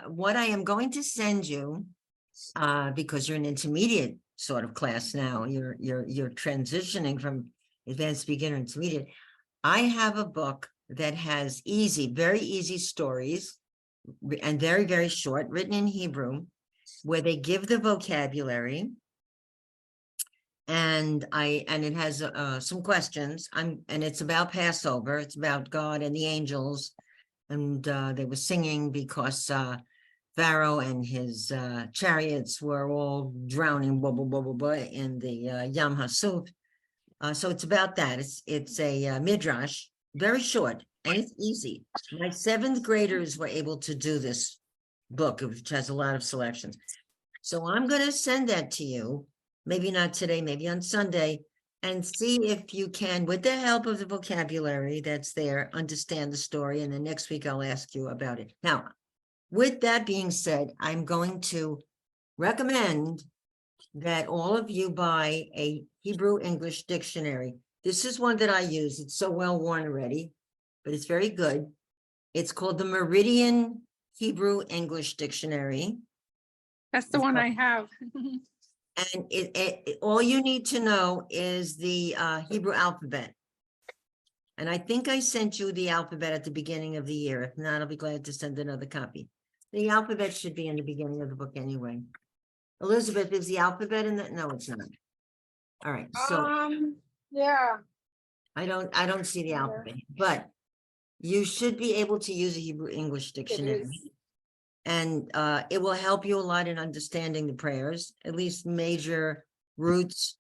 what I am going to send you, because you're an intermediate sort of class now, you're transitioning from advanced beginner intermediate. I have a book that has very easy stories and very, very short, written in Hebrew, where they give the vocabulary. And it has some questions. And it's about Passover. It's about God and the angels. And they were singing because Pharaoh and his chariots were all drowning blah, blah, blah, blah, blah, in the Yam HaSuf. So it's about that. It's a midrash, very short, and it's easy. My 7th graders were able to do this book, which has a lot of selections. So I'm going to send that to you, maybe not today, maybe on Sunday, and see if you can, with the help of the vocabulary that's there, understand the story. And then next week I'll ask you about it. Now, with that being said, I'm going to recommend that all of you buy a Hebrew English dictionary. This is one that I use. It's so well worn already, but it's very good. It's called the Meridian Hebrew English Dictionary. That's the one I have. And all you need to know is the Hebrew alphabet. And I think I sent you the alphabet at the beginning of the year. If not, I'll be glad to send another copy. The alphabet should be in the beginning of the book anyway. Elizabeth, is the alphabet in that? No, it's not. All right, so Yeah. I don't see the alphabet, but you should be able to use a Hebrew English dictionary. And it will help you a lot in understanding the prayers, at least major roots.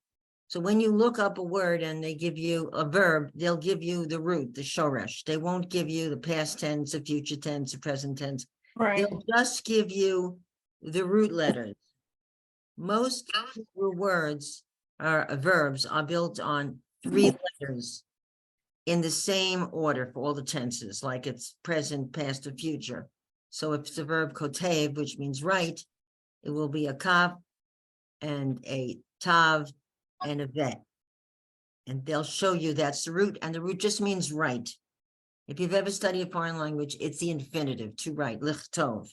So when you look up a word and they give you a verb, they'll give you the root, the shoresh. They won't give you the past tense, the future tense, the present tense. Right. They'll just give you the root letters. Most Hebrew words verbs are built on 3 letters in the same order for all the tenses, like it's present, past, or future. So if it's a verb kotev, which means write, it will be a kaf and a tav and a vet. And they'll show you that's the root, and the root just means write. If you've ever studied a foreign language, it's the infinitive, to write, lichtov.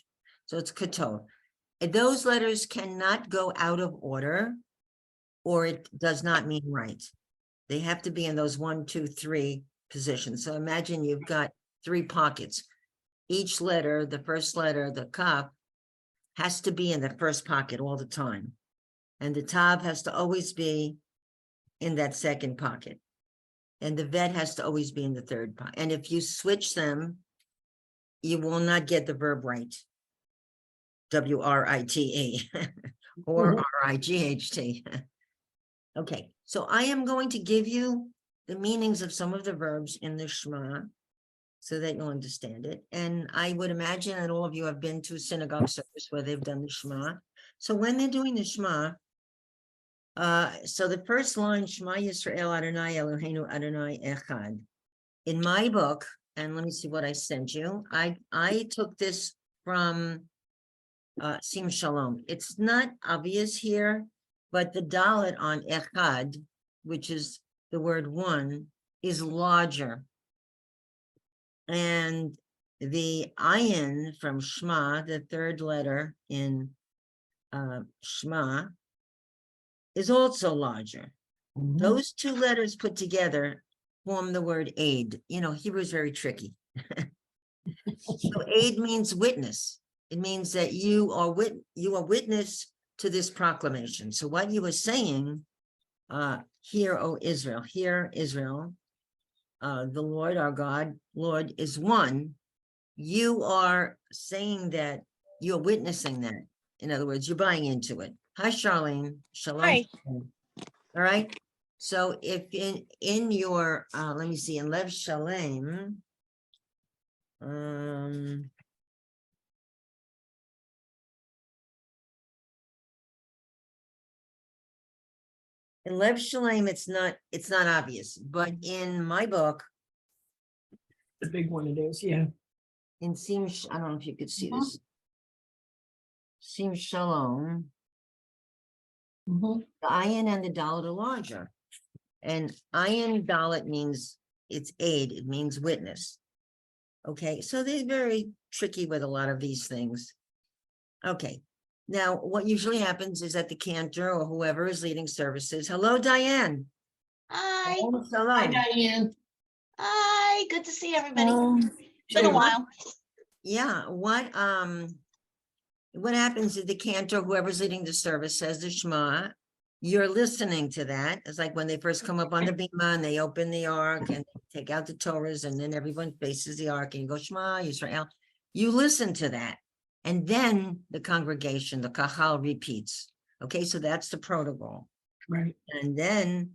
So it's ketov. And those letters cannot go out of order, or it does not mean right. They have to be in those 1, 2, 3 positions. So imagine you've got 3 pockets. Each letter, the first letter, the kaf, has to be in the first pocket all the time. And the tav has to always be in that second pocket. And the vet has to always be in the third pocket. And if you switch them, you will not get the verb right. W-R-I-T-E or R-I-G-H-T. Okay, so I am going to give you the meanings of some of the verbs in the Shema so that you'll understand it. And I would imagine that all of you have been to a synagogue service where they've done the Shema. So when they're doing the Shema, so the first line, Shema Yisrael Adonai Eloheinu Adonai Echad. In my book, and let me see what I sent you. I took this from Sim Shalom. It's not obvious here, but the dalet on Echad, which is the word one, is larger. And the ayin from Shema, the 3rd letter in Shema, is also larger. Those 2 letters put together form the word aid. You know, Hebrew is very tricky. So aid means witness. It means that you are witness to this proclamation. So what you were saying, hear, O Israel, hear, Israel, the Lord our God, Lord is one. You are saying that, you're witnessing that. In other words, you're buying into it. Hi, Charlene. Shalom. Hi. All right. So if in your, let me see, in Lev Shalem, in Lev Shalem, it's not obvious, but in my book, The big one it is, yeah. in Sim, I don't know if you could see this. Sim Shalom, the ayin and the dalet are larger. And ayin dalet means it's aid, it means witness. Okay, so they're very tricky with a lot of these things. Okay. Now, what usually happens is that the cantor or whoever is leading services. Hello, Diane. Hi, Oh, Hi, hello. Diane. hi, good to see everybody. Been a So while. Yeah, what happens is the cantor, whoever's leading the service, says the Shema. You're listening to that. It's like when they first come up on the bima and they open the ark and take out the Torahs, and then everyone faces the ark and you go Shema Yisrael. You listen to that, and then the congregation, the kahal, repeats. Okay, so that's the protocol. Right. And then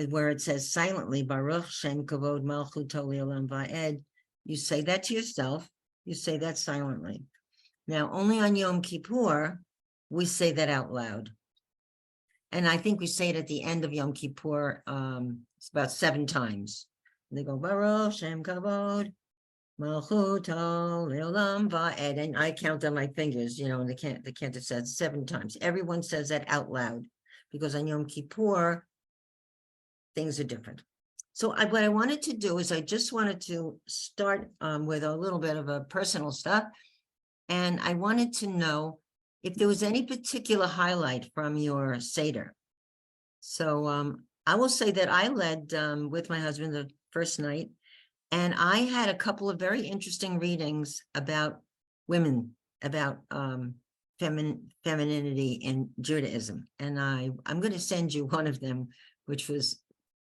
where it says silently, Baruch Shem Kavod Malchut Olam Va'ed, you say that to yourself. You say that silently. Now, only on Yom Kippur, we say that out loud. And I think we say it at the end of Yom Kippur, it's about 7 times. And they go, Baruch Shem Kavod Malchut Olam Va'ed, and I count on my fingers, and the cantor says 7 times. Everyone says that out loud, because on Yom Kippur, things are different. So what I wanted to do is I just wanted to start with a little bit of a personal stuff. And I wanted to know if there was any particular highlight from your Seder. So I will say that I led with my husband the first night, and I had a couple of very interesting readings about women, about femininity in Judaism. And I'm going to send you one of them, which was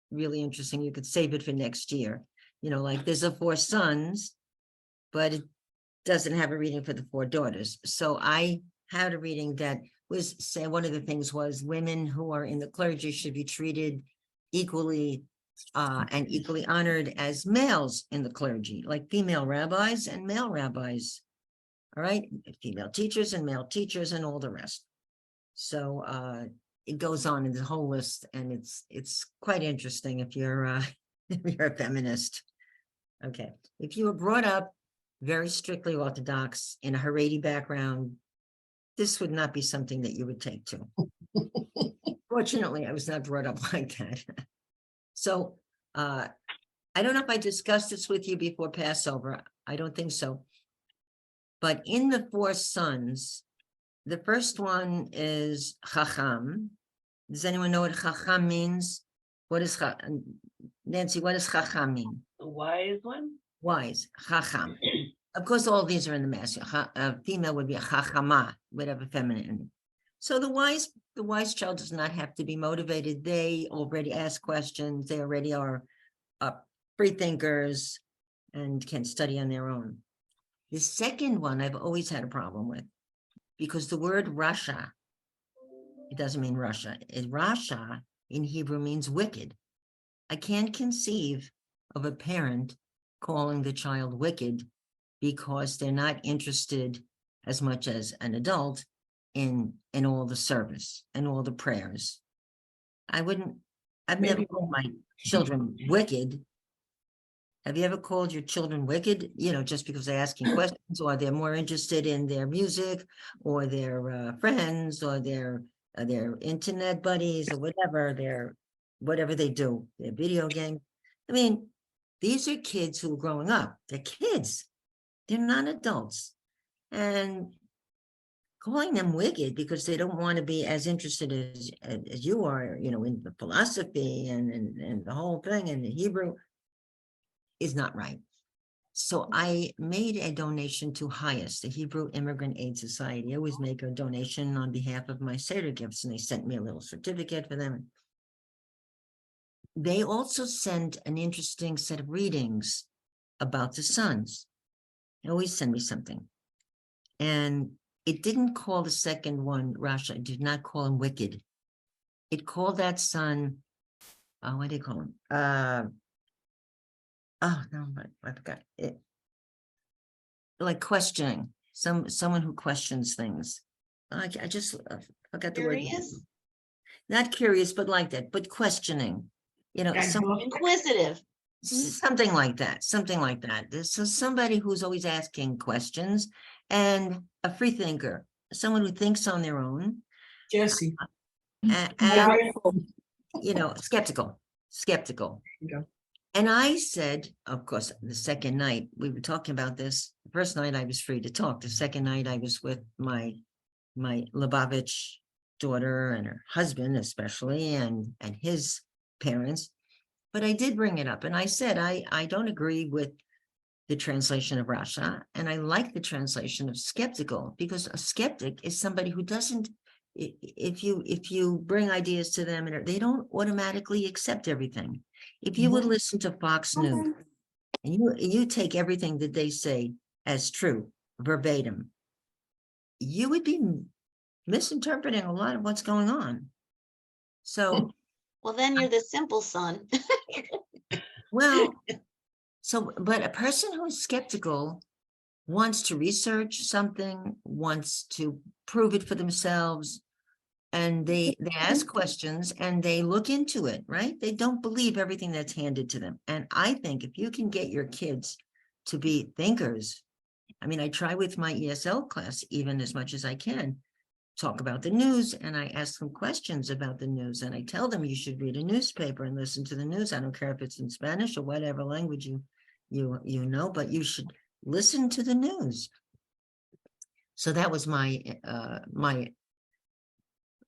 really interesting. You could save it for next year. Like there's the 4 sons, but it doesn't have a reading for the 4 daughters. So I had a reading that was say one of the things was women who are in the clergy should be treated equally and equally honored as males in the clergy, like female rabbis and male rabbis. All right, female teachers and male teachers and all the rest. So it goes on in the whole list, and it's quite interesting if you're if you're a feminist. Okay, if you were brought up very strictly Orthodox in a Haredi background, this would not be something that you would take to. Fortunately, I was not brought up like that. So I don't know if I discussed this with you before Passover. I don't think so. But in the 4 sons, the first one is Chacham. Does anyone know what Chacham means? What is Nancy, what does Chacham mean? The wise one? Wise, Chacham. Of course, all these are in the masculine. Female would be a Chachama, whatever feminine. So the wise child does not have to be motivated. They already ask questions. They already are free thinkers and can study on their own. The second one I've always had a problem with, because the word Rasha, it doesn't mean Russia. Rasha in Hebrew means wicked. I can't conceive of a parent calling the child wicked because they're not interested as much as an adult in all the service and all the prayers. I've never called my children wicked. Have you ever called your children wicked? Just because they're asking questions, or they're more interested in their music or their friends or their internet buddies or whatever they do, their video game. I mean, these are kids who are growing up. They're kids. They're not adults. And calling them wicked because they don't want to be as interested as you are, in the philosophy and the whole thing in the Hebrew is not right. So I made a donation to HIAS, the Hebrew Immigrant Aid Society. I always make a donation on behalf of my Seder gifts, and they sent me a little certificate for them. They also sent an interesting set of readings about the sons. They always send me something. And it didn't call the second one Rasha. It did not call him wicked. It called that son, what do you call him? Oh no, I forgot it. Like questioning, someone who questions things. I just forgot the word. Curious? Not curious, but like that, but questioning. Inquisitive. Something like that. So somebody who's always asking questions, and a free thinker, someone who thinks on their own. Jesse. And skeptical. Yeah. And I said, of course, the second night we were talking about this. The first night I was free to talk. The second night I was with my my Lubavitch daughter and her husband especially, and his parents. But I did bring it up and I said, I don't agree with the translation of Rasha, and I like the translation of skeptical, because a skeptic is somebody who doesn't, if you bring ideas to them, and they don't automatically accept everything. If you would listen to Fox News and you take everything that they say as true, verbatim, you would be misinterpreting a lot of what's going on. So, Well, then you're the simple son. well, so, but a person who is skeptical wants to research something, wants to prove it for themselves, and they ask questions and they look into it, right? They don't believe everything that's handed to them. And I think if you can get your kids to be thinkers, I mean, I try with my ESL class even as much as I can, talk about the news, and I ask them questions about the news, and I tell them you should read a newspaper and listen to the news. I don't care if it's in Spanish or whatever language you know, but you should listen to the news. So that was my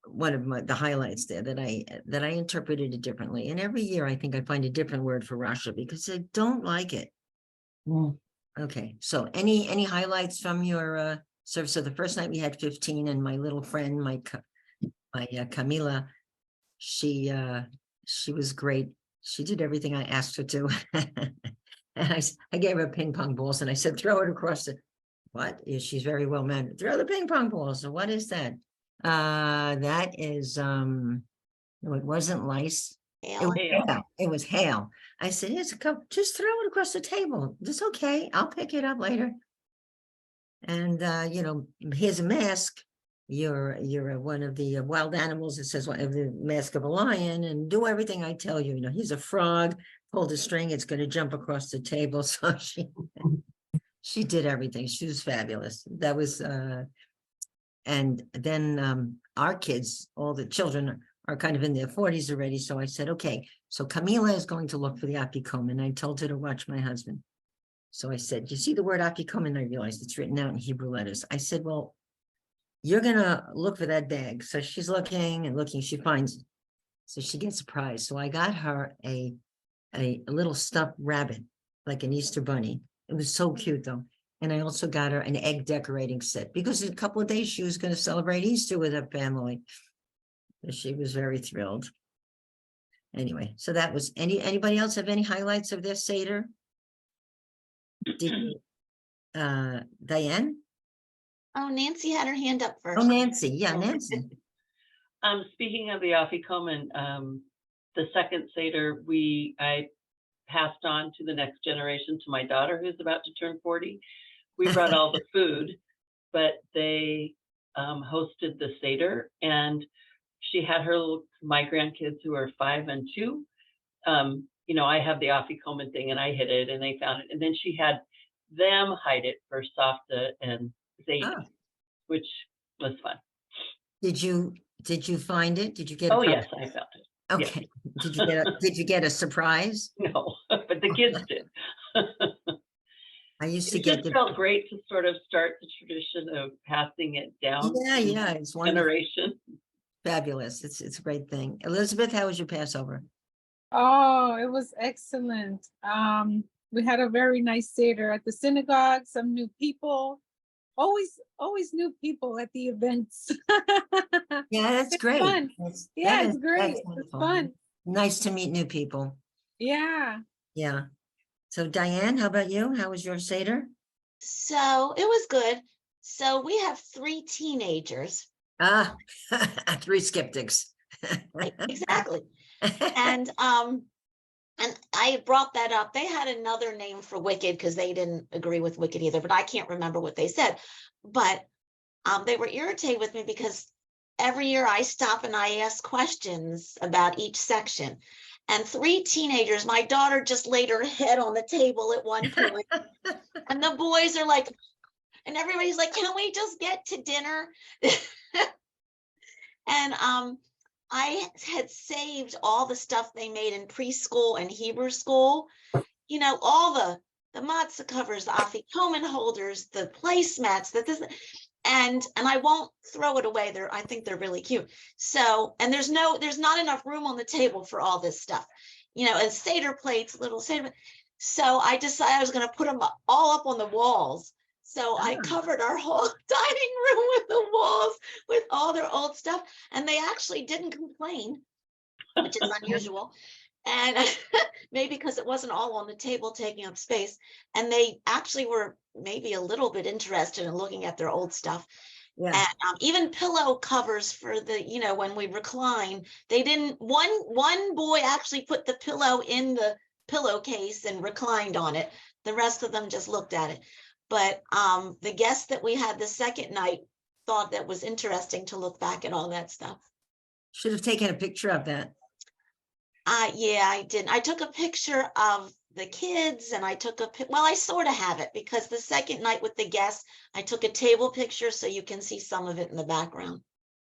one of the highlights there, that I interpreted it differently. And every year I think I find a different word for Russia because I don't like it. Okay, so any highlights from your so the first night we had 15, and my little friend, my Camila, she was great. She did everything I asked her to. And I gave her ping pong balls and I said, throw it across the, what? She's very well mannered. Throw the ping pong balls. So what is that? That is, no, it wasn't lice. It was hail. It was hail. I said, here's a cup, just throw it across the table. It's okay. I'll pick it up later. And, you know, here's a mask. You're one of the wild animals. It says the mask of a lion, and do everything I tell you. You know, here's a frog, pull the string, it's going to jump across the table. So she did everything. She was fabulous. That was, and then our kids, all the children are kind of in their 40s already. So I said, okay, so Camila is going to look for the afikomen. I told her to watch my husband. So I said, you see the word afikomen? I realized it's written out in Hebrew letters. I said, well, you're going to look for that bag. So she's looking and looking, she finds it. So she gets a prize. So I got her a little stuffed rabbit, like an Easter bunny. It was so cute though. And I also got her an egg decorating set because in a couple of days she was going to celebrate Easter with her family. She was very thrilled. Anyway, so that was, anybody else have any highlights of their Seder? Did you, Diane? Oh, Nancy had her hand up first. Oh, Nancy. Yeah, Nancy. Speaking of the Afikomen, the second Seder, I passed on to the next generation, to my daughter who's about to turn 40. We brought all the food, but they hosted the Seder, and she had my grandkids who are 5 and 2. You know, I have the Afikomen thing and I hid it and they found it. And then she had them hide it for Safta and Zayda, which was fun. Did you find it? Did you get Oh, yes, I found it. Okay. Yes. Did you get a surprise? No, but the kids did. I used to It get just felt great to sort of start the tradition of passing it down. Yeah, it's one generation. Fabulous. It's a great thing. Elizabeth, how was your Passover? Oh, it was excellent. We had a very nice Seder at the synagogue, some new people, always new people at the events. Yeah, that's great. Fun. It's great. It's fun. Nice to meet new people. Yeah. Yeah. So Diane, how about you? How was your Seder? So it was good. So we have 3 teenagers. 3 skeptics. Exactly. And I brought that up. They had another name for wicked because they didn't agree with wicked either, but I can't remember what they said. But they were irritated with me because every year I stop and I ask questions about each section. And 3 teenagers, my daughter just laid her head on the table at one point. And the boys are like, and everybody's like, can we just get to dinner? And I had saved all the stuff they made in preschool and Hebrew school, you know, all the matzah covers, the afikomen holders, the placemats, and I won't throw it away. I think they're really cute. So, and there's not enough room on the table for all this stuff, and Seder plates, little Seder. So I decided I was going to put them all up on the walls. So I covered our whole dining room with the walls with all their old stuff, and they actually didn't complain, which is unusual. And maybe because it wasn't all on the table taking up space. And they actually were maybe a little bit interested in looking at their old stuff. Yeah. And even pillow covers for the, when we recline, they didn't, one boy actually put the pillow in the pillowcase and reclined on it. The rest of them just looked at it. But the guests that we had the second night thought that was interesting to look back at all that stuff. Should have taken a picture of that. Yeah, I did. I took a picture of the kids, and I took well, I sort of have it, because the second night with the guests, I took a table picture, so you can see some of it in the background.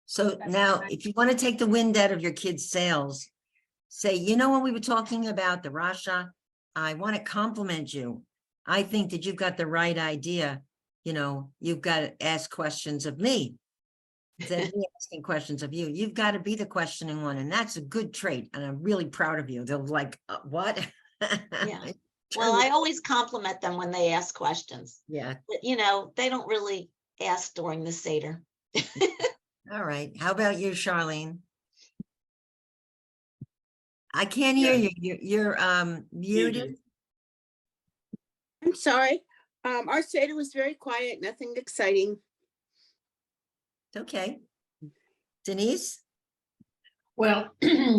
So That's now, nice. if you want to take the wind out of your kids' sails, say, when we were talking about the Rasha, I want to compliment you. I think that you've got the right idea. You've got to ask questions of me. Instead of me asking questions of you, you've got to be the questioning one. And that's a good trait. And I'm really proud of you. They're like, what? Yeah. Well, I always compliment them when they ask questions. Yeah. But, they don't really ask during the Seder. All right. How about you, Charlene? I can't hear you. You're muted. I'm sorry. Our Seder was very quiet, nothing exciting. Okay. Denise? Well,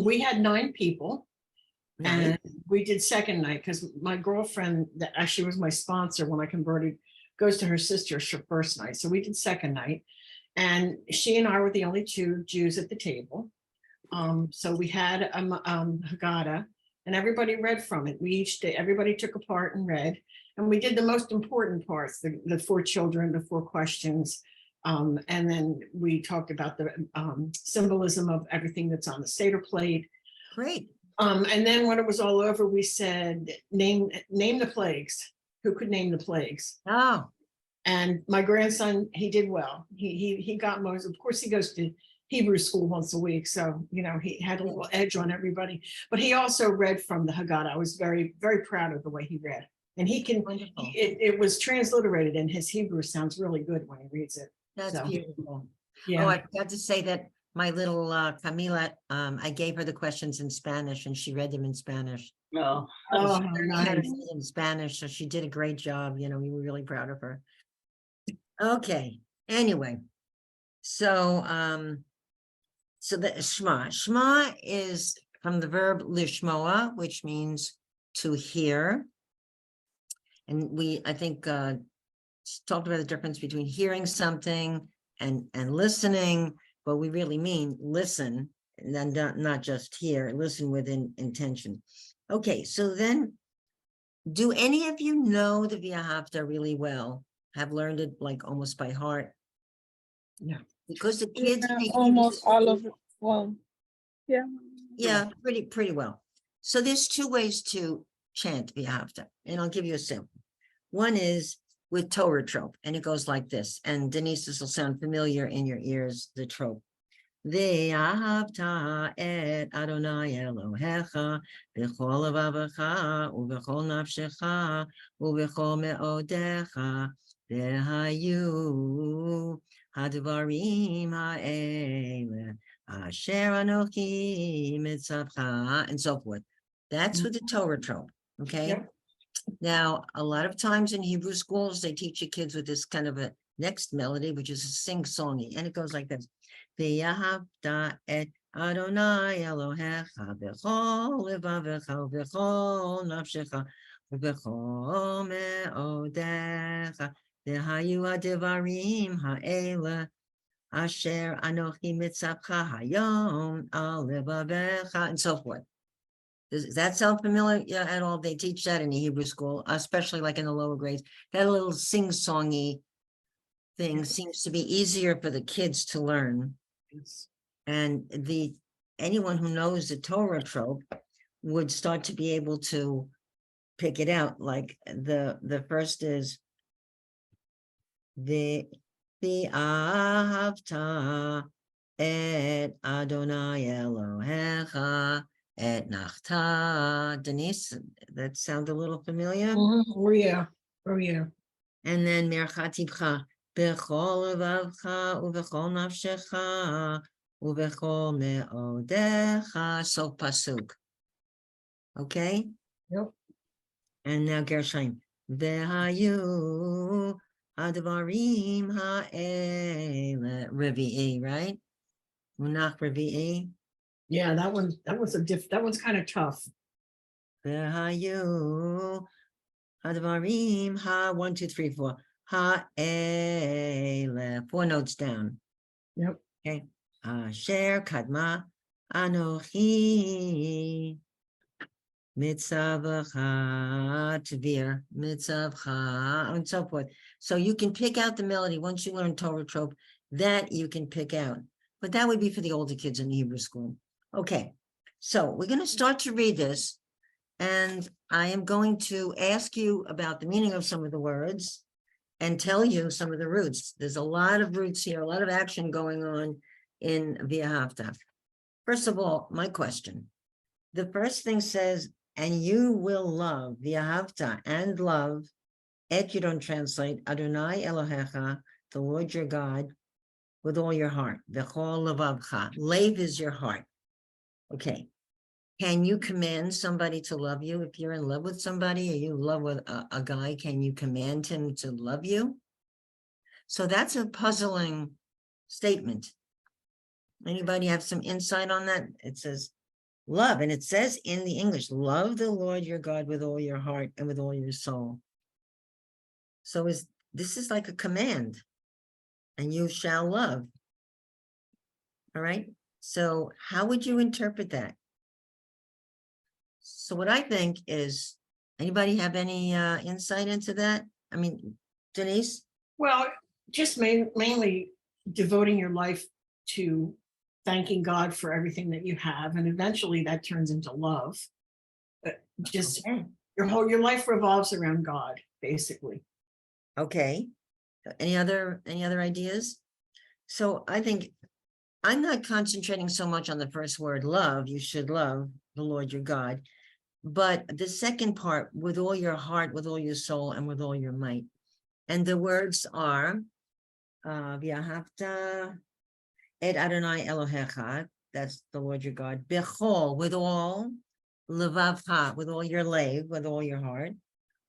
we had 9 people, and we did second night because my girlfriend that actually was my sponsor when I converted goes to her sister's first night. So we did second night, and she and I were the only 2 Jews at the table. So we had a Haggadah, and everybody read from it. Everybody took a part and read, and we did the most important parts, the 4 children, the 4 questions. And then we talked about the symbolism of everything that's on the Seder plate. Great. And then when it was all over, we said, name the plagues. Who could name the plagues? Oh, And my grandson, he did well. He got most. Of course, he goes to Hebrew school once a week, so he had a little edge on everybody. But he also read from the Haggadah. I was very, very proud of the way he read, and he can. wonderful. It was transliterated, and his Hebrew sounds really good when he reads it. That's So, beautiful. yeah. Oh, I forgot to say that my little Camila, I gave her the questions in Spanish and she read them in Spanish. No. Oh, She learned how to nice. read in Spanish, so she did a great job. We were really proud of her. Okay, anyway. So the Shema is from the verb lishmoa, which means to hear. And I think, talked about the difference between hearing something and listening, but we really mean listen, and then not just hear, listen with intention. Okay, so then, do any of you know the V'ahavta really well? Have learned it like almost by heart? Yeah. Because the kids Yeah, make almost all of it. Well, yeah. yeah, pretty well. So there's 2 ways to chant V'ahavta, and I'll give you a sample. One is with Torah trope, and it goes like this. And Denise, this will sound familiar in your ears, the trope. Ve'ahavta et Adonai Elohecha b'chol levavecha u'b'chol nafshecha u'b'chol me'odecha v'hayu hadvarim ha'ele asher anochi mitzavcha, and so forth. That's with the Torah trope, okay? Yep. Now, a lot of times in Hebrew schools, they teach your kids with this kind of a next melody, which is a sing-songy, and it goes like this. Ve'ahavta et Adonai Elohecha b'chol levavecha u'b'chol nafshecha u'b'chol me'odecha v'hayu ha'devarim ha'ele asher anochi mitzavcha hayom al levavecha, and so forth. Does that sound familiar at all? They teach that in the Hebrew school, especially like in the lower grades. That little sing-songy thing seems to be easier for the kids to learn. And anyone who knows the Torah trope would start to be able to pick it out. Like the first is the V'ahavta et Adonai Elohecha et nachta. Denise, that sound a little familiar? Oh, yeah. Oh, yeah. And then Merchatibcha, Bechol Levavcha, Uvechol Nafshecha, Uvechol Meodecha, so pasuk. Okay? Yep. And now Gershon. Vehayu Advarim Ha'ele Revi'i, right? Munach Revi'i. Yeah, that one's that one's kind of tough. Vehayu Advarim Ha 1, 2, 3, 4. Ha'ele. 4 notes down. Yep. Okay. Asher Kadma Anochi. Mitzavcha, Tvir, Mitzavcha, and so forth. So you can pick out the melody once you learn Torah trope, that you can pick out. But that would be for the older kids in the Hebrew school. Okay, so we're going to start to read this, and I am going to ask you about the meaning of some of the words and tell you some of the roots. There's a lot of roots here, a lot of action going on in V'ahavta. First of all, my question. The first thing says, and you will love, v'ahavta, and love, et you don't translate, Adonai Elohecha, the Lord your God, with all your heart. V'chol levavcha, lev is your heart. Okay. Can you command somebody to love you? If you're in love with somebody or you love with a guy, can you command him to love you? So that's a puzzling statement. Anybody have some insight on that? It says, love, and it says in the English, love the Lord your God with all your heart and with all your soul. So this is like a command, and you shall love. All right. So how would you interpret that? So what I think is, anybody have any insight into that? I mean, Denise? Well, just mainly devoting your life to thanking God for everything that you have, and eventually that turns into love. Just Okay. your life revolves around God, basically. Okay. Any other ideas? So I think I'm not concentrating so much on the first word, love. You should love the Lord your God. But the second part, with all your heart, with all your soul, and with all your might. And the words are, V'ahavta et Adonai Elohecha, that's the Lord your God, Bechol, with all, Levavcha, with all your lev, with all your heart,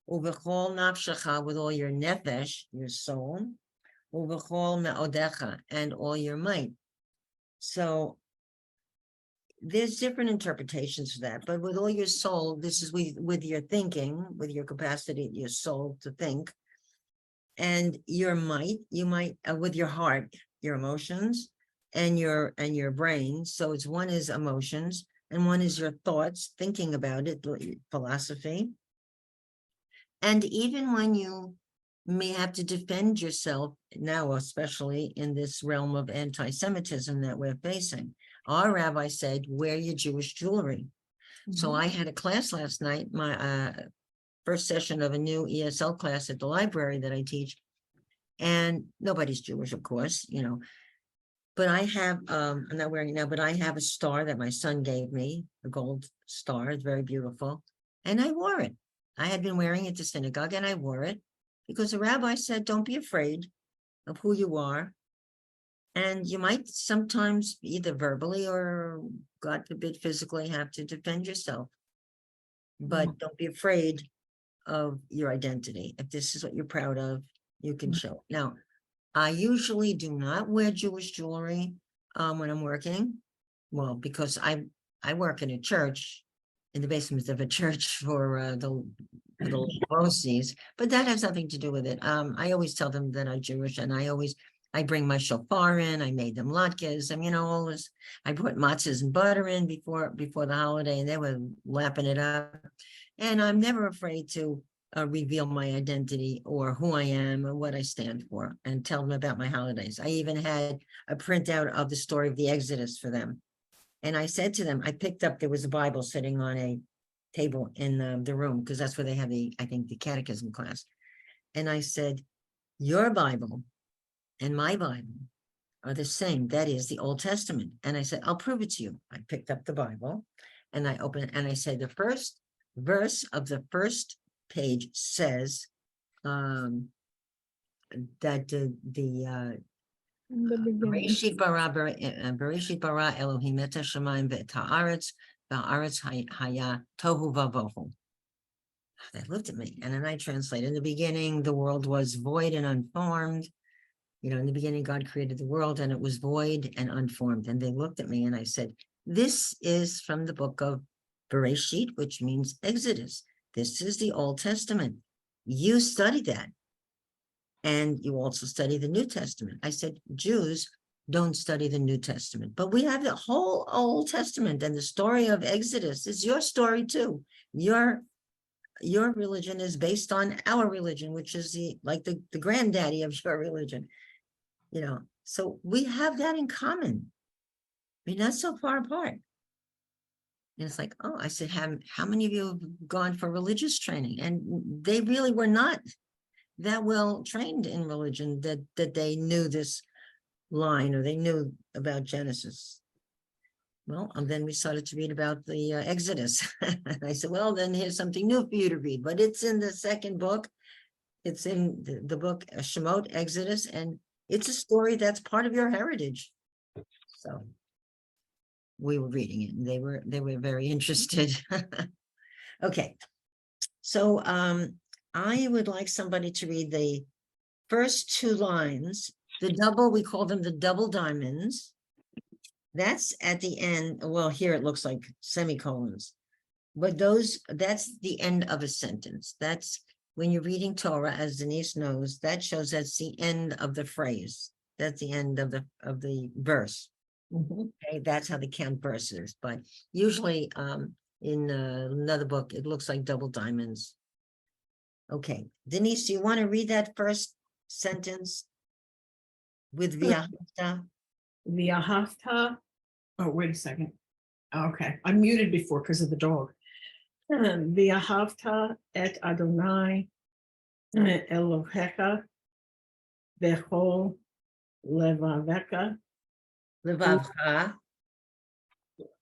Uvechol nafshecha, with all your nefesh, your soul, Uvechol meodecha, and all your might. So there's different interpretations for that, but with all your soul, this is with your thinking, with your capacity, your soul to think, and your might, you might with your heart, your emotions, and your brain. So it's one is emotions, and one is your thoughts, thinking about it, philosophy. And even when you may have to defend yourself now, especially in this realm of anti-Semitism that we're facing. Our rabbi said, wear your Jewish jewelry. So I had a class last night, my first session of a new ESL class at the library that I teach. And nobody's Jewish, of course, but I have, I'm not wearing it now, but I have a star that my son gave me, a gold star. It's very beautiful. And I wore it. I had been wearing it to synagogue, and I wore it because the rabbi said, don't be afraid of who you are. And you might sometimes either verbally or, God forbid, physically have to defend yourself. But don't be afraid of your identity. If this is what you're proud of, you can show it. Now, I usually do not wear Jewish jewelry when I'm working. Well, because I work in a church, in the basement of a church for the BOCES, but that has nothing to do with it. I always tell them that I'm Jewish, and I bring my shofar in. I made them latkes, and all this. I put matzahs and butter in before the holiday, and they were lapping it up. And I'm never afraid to reveal my identity or who I am or what I stand for, and tell them about my holidays. I even had a printout of the story of the Exodus for them. And I said to them, there was a Bible sitting on a table in the room, because that's where they have the catechism class. And I said, your Bible and my Bible are the same. That is the Old Testament. And I said, I'll prove it to you. I picked up the Bible and I opened it and I said, the first verse of the first page says that In the beginning. Bereshit bara Elohim et hashamayim ve'et haaretz, va'aretz haya tohu vavohu. They looked at me, and then I translated. In the beginning, the world was void and unformed. You know, in the beginning, God created the world, and it was void and unformed. And they looked at me, and I said, "This is from the book of Bereshit, which means Exodus. This is the Old Testament. You study that, and you also study the New Testament." I said, "Jews don't study the New Testament, but we have the whole Old Testament, and the story of Exodus is your story too. Your religion is based on our religion, which is the granddaddy of your religion, you know. So we have that in common. I mean, not so far apart." And it's like, oh, I said, how many of you have gone for religious training? And they really were not that well trained in religion that they knew this line or they knew about Genesis. Well, and then we started to read about the Exodus. And I said, well, then here's something new for you to read, but it's in the second book. It's in the book Shemot, Exodus, and it's a story that's part of your heritage. So we were reading it and they were very interested. Okay. So I would like somebody to read the first two lines, we call them the double diamonds. That's at the end. Well, here it looks like semicolons, but that's the end of a sentence. That's when you're reading Torah, as Denise knows, that shows that's the end of the phrase. That's the end of the verse. Okay, that's how they count verses. But usually in another book, it looks like double diamonds. Okay, Denise, do you want to read that first sentence with V'ahavta? V'ahavta. Oh, wait a second. Okay, I muted before because of the dog. V'ahavta et Adonai Elohecha bechol levaveka. Levavcha.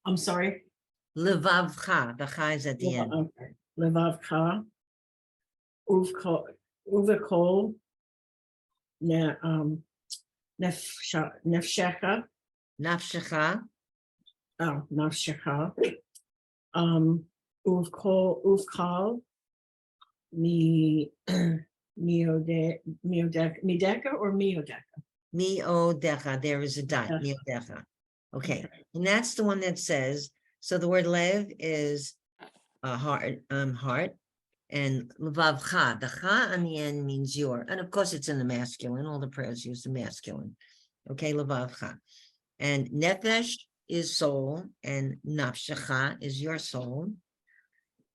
I'm sorry. Levavcha. The cha is at the end. Okay. Levavcha uvekol nefshecha. Nafshecha. Oh, nafshecha. Uvkal mideka or miodeka? Miodecha. There is a dot. Miodecha. Okay, and that's the one that says. So the word lev is heart, and levavcha. The cha on the end means your, and of course it's in the masculine. All the prayers use the masculine. Okay, levavcha, and nefesh is soul, and nafshecha is your soul,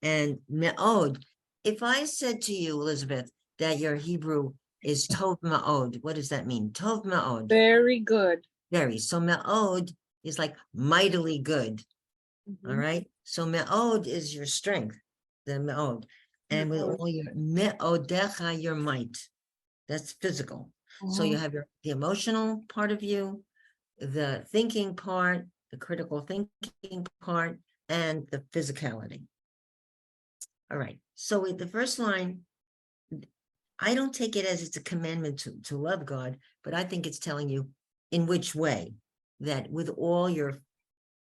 and me'od. If I said to you, Elizabeth, that your Hebrew is tov ma'od, what does that mean? Tov ma'od. Very good. Very. So me'od is like mightily good. Mhm. All right. So me'od is your strength, the me'od. And with all your me'odecha, your might. That's physical. So you have the emotional part of you, the thinking part, the critical thinking part, and the physicality. All right. So with the first line, I don't take it as it's a commandment to love God, but I think it's telling you in which way, that with all your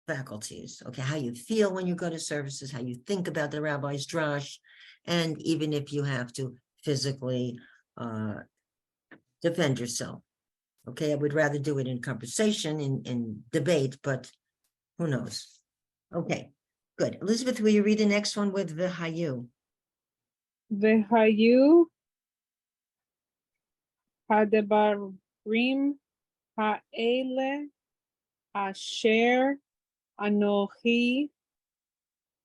faculties, okay, how you feel when you go to services, how you think about the rabbi's drush, and even if you have to physically defend yourself. Okay, I would rather do it in conversation, in debate, but who knows? Okay, good. Elizabeth, will you read the next one with V'hayu? V'hayu hadebarim ha'ele asher anochi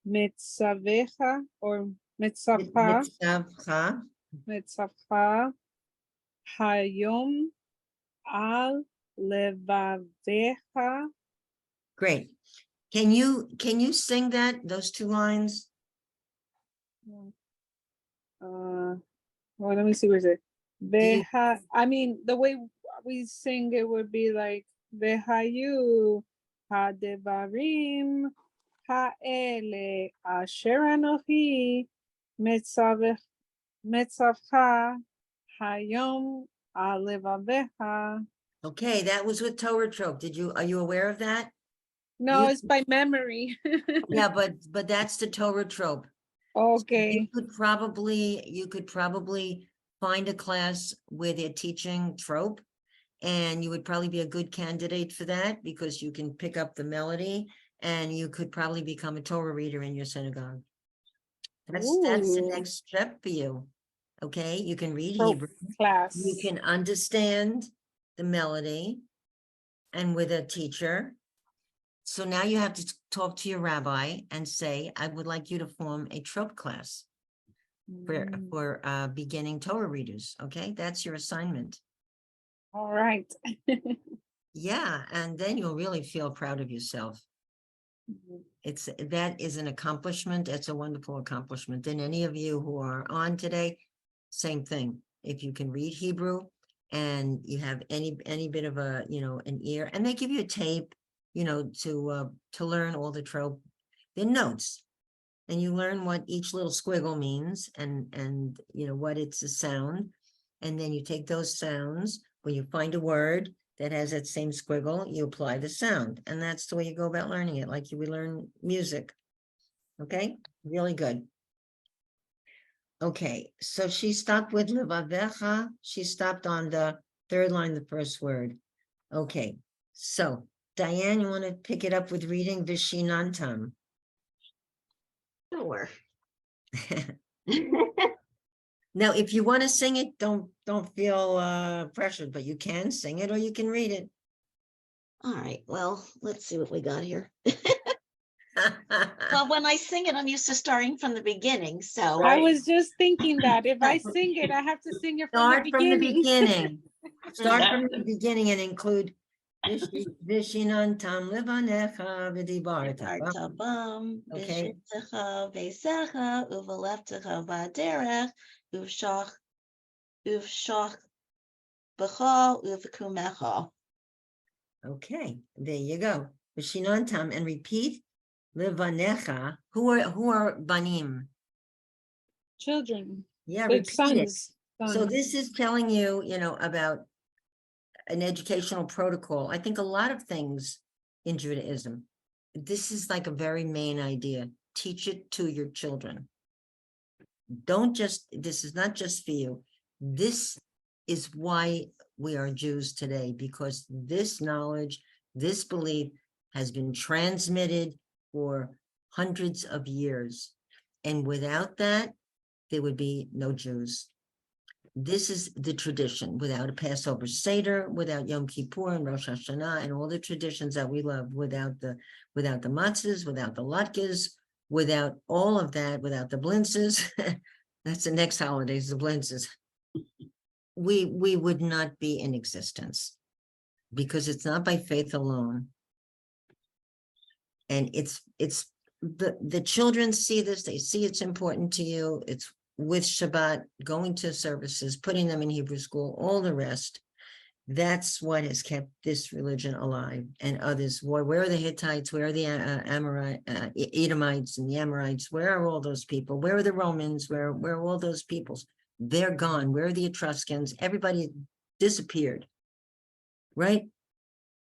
mitzavecha or mitzavcha hayom al levavecha. Great. Can you sing that, those two lines? Well, let me see where's it. Do you- I mean, the way we sing, it would be like Vehayu Hadevarim Haele Asher Anohi Metzavcha Hayom Alevaveha. Okay, that was with Torah trope. Are you aware of that? No, You- it's by memory. Yeah, but that's the Torah trope. Okay. You could probably find a class where they're teaching trope, and you would probably be a good candidate for that because you can pick up the melody, and you could probably become a Torah reader in your synagogue. That's the Ooh. next step for you. Okay, you can read Trope Hebrew, class. you can understand the melody, and with a teacher. So now you have to talk to your rabbi and say, I would like you to form a trope class Mm, for beginning Torah readers. Okay, that's your assignment. all right. Yeah, and then you'll really feel proud of yourself. That is an accomplishment. It's a wonderful accomplishment. And any of you who are on today, same thing. If you can read Hebrew and you have any bit of a, an ear, and they give you a tape, to learn all the trope, the notes, and you learn what each little squiggle means and what it's a sound. And then you take those sounds, when you find a word that has that same squiggle, you apply the sound. And that's the way you go about learning it, like you would learn music. Okay, really good. Okay, so she stopped with levavecha. She stopped on the third line, the first word. Okay, so Diane, you want to pick it up with reading Vishinantam? Sure. Now, if you want to sing it, don't feel pressured, but you can sing it or you can read it. All right, well, let's see what we got here. Well, when I sing it, I'm used to starting from the beginning, so. I Right. was just thinking that if I sing it, I have to sing it from Start the from the beginning. beginning. Start from That's the beginning and include Vishinantam Livanecha Vidibarta. Artabam, Okay. Bishitecha, Vesecha, Uvaleftecha, Vaderech, Uvshach, Becha, Uvkumecha. Okay, there you go. Vishinantam, and repeat Livanecha. Who are Banim? Children, Yeah, the repeat it. sons. So sons. this is telling you, about an educational protocol. I think a lot of things in Judaism, this is like a very main idea. Teach it to your children. This is not just for you. This is why we are Jews today, because this knowledge, this belief has been transmitted for hundreds of years. And without that, there would be no Jews. This is the tradition. Without a Passover Seder, without Yom Kippur and Rosh Hashanah and all the traditions that we love, without the matzahs, without the latkes, without all of that, without the blintzes, that's the next holidays, the blintzes, we would not be in existence, because it's not by faith alone. And it's the children see this, they see it's important to you. It's with Shabbat, going to services, putting them in Hebrew school, all the rest. That's what has kept this religion alive, and others. Where are the Hittites? Where are the Edomites and the Amorites? Where are all those people? Where are the Romans? Where are all those peoples? They're gone. Where are the Etruscans? Everybody disappeared, right?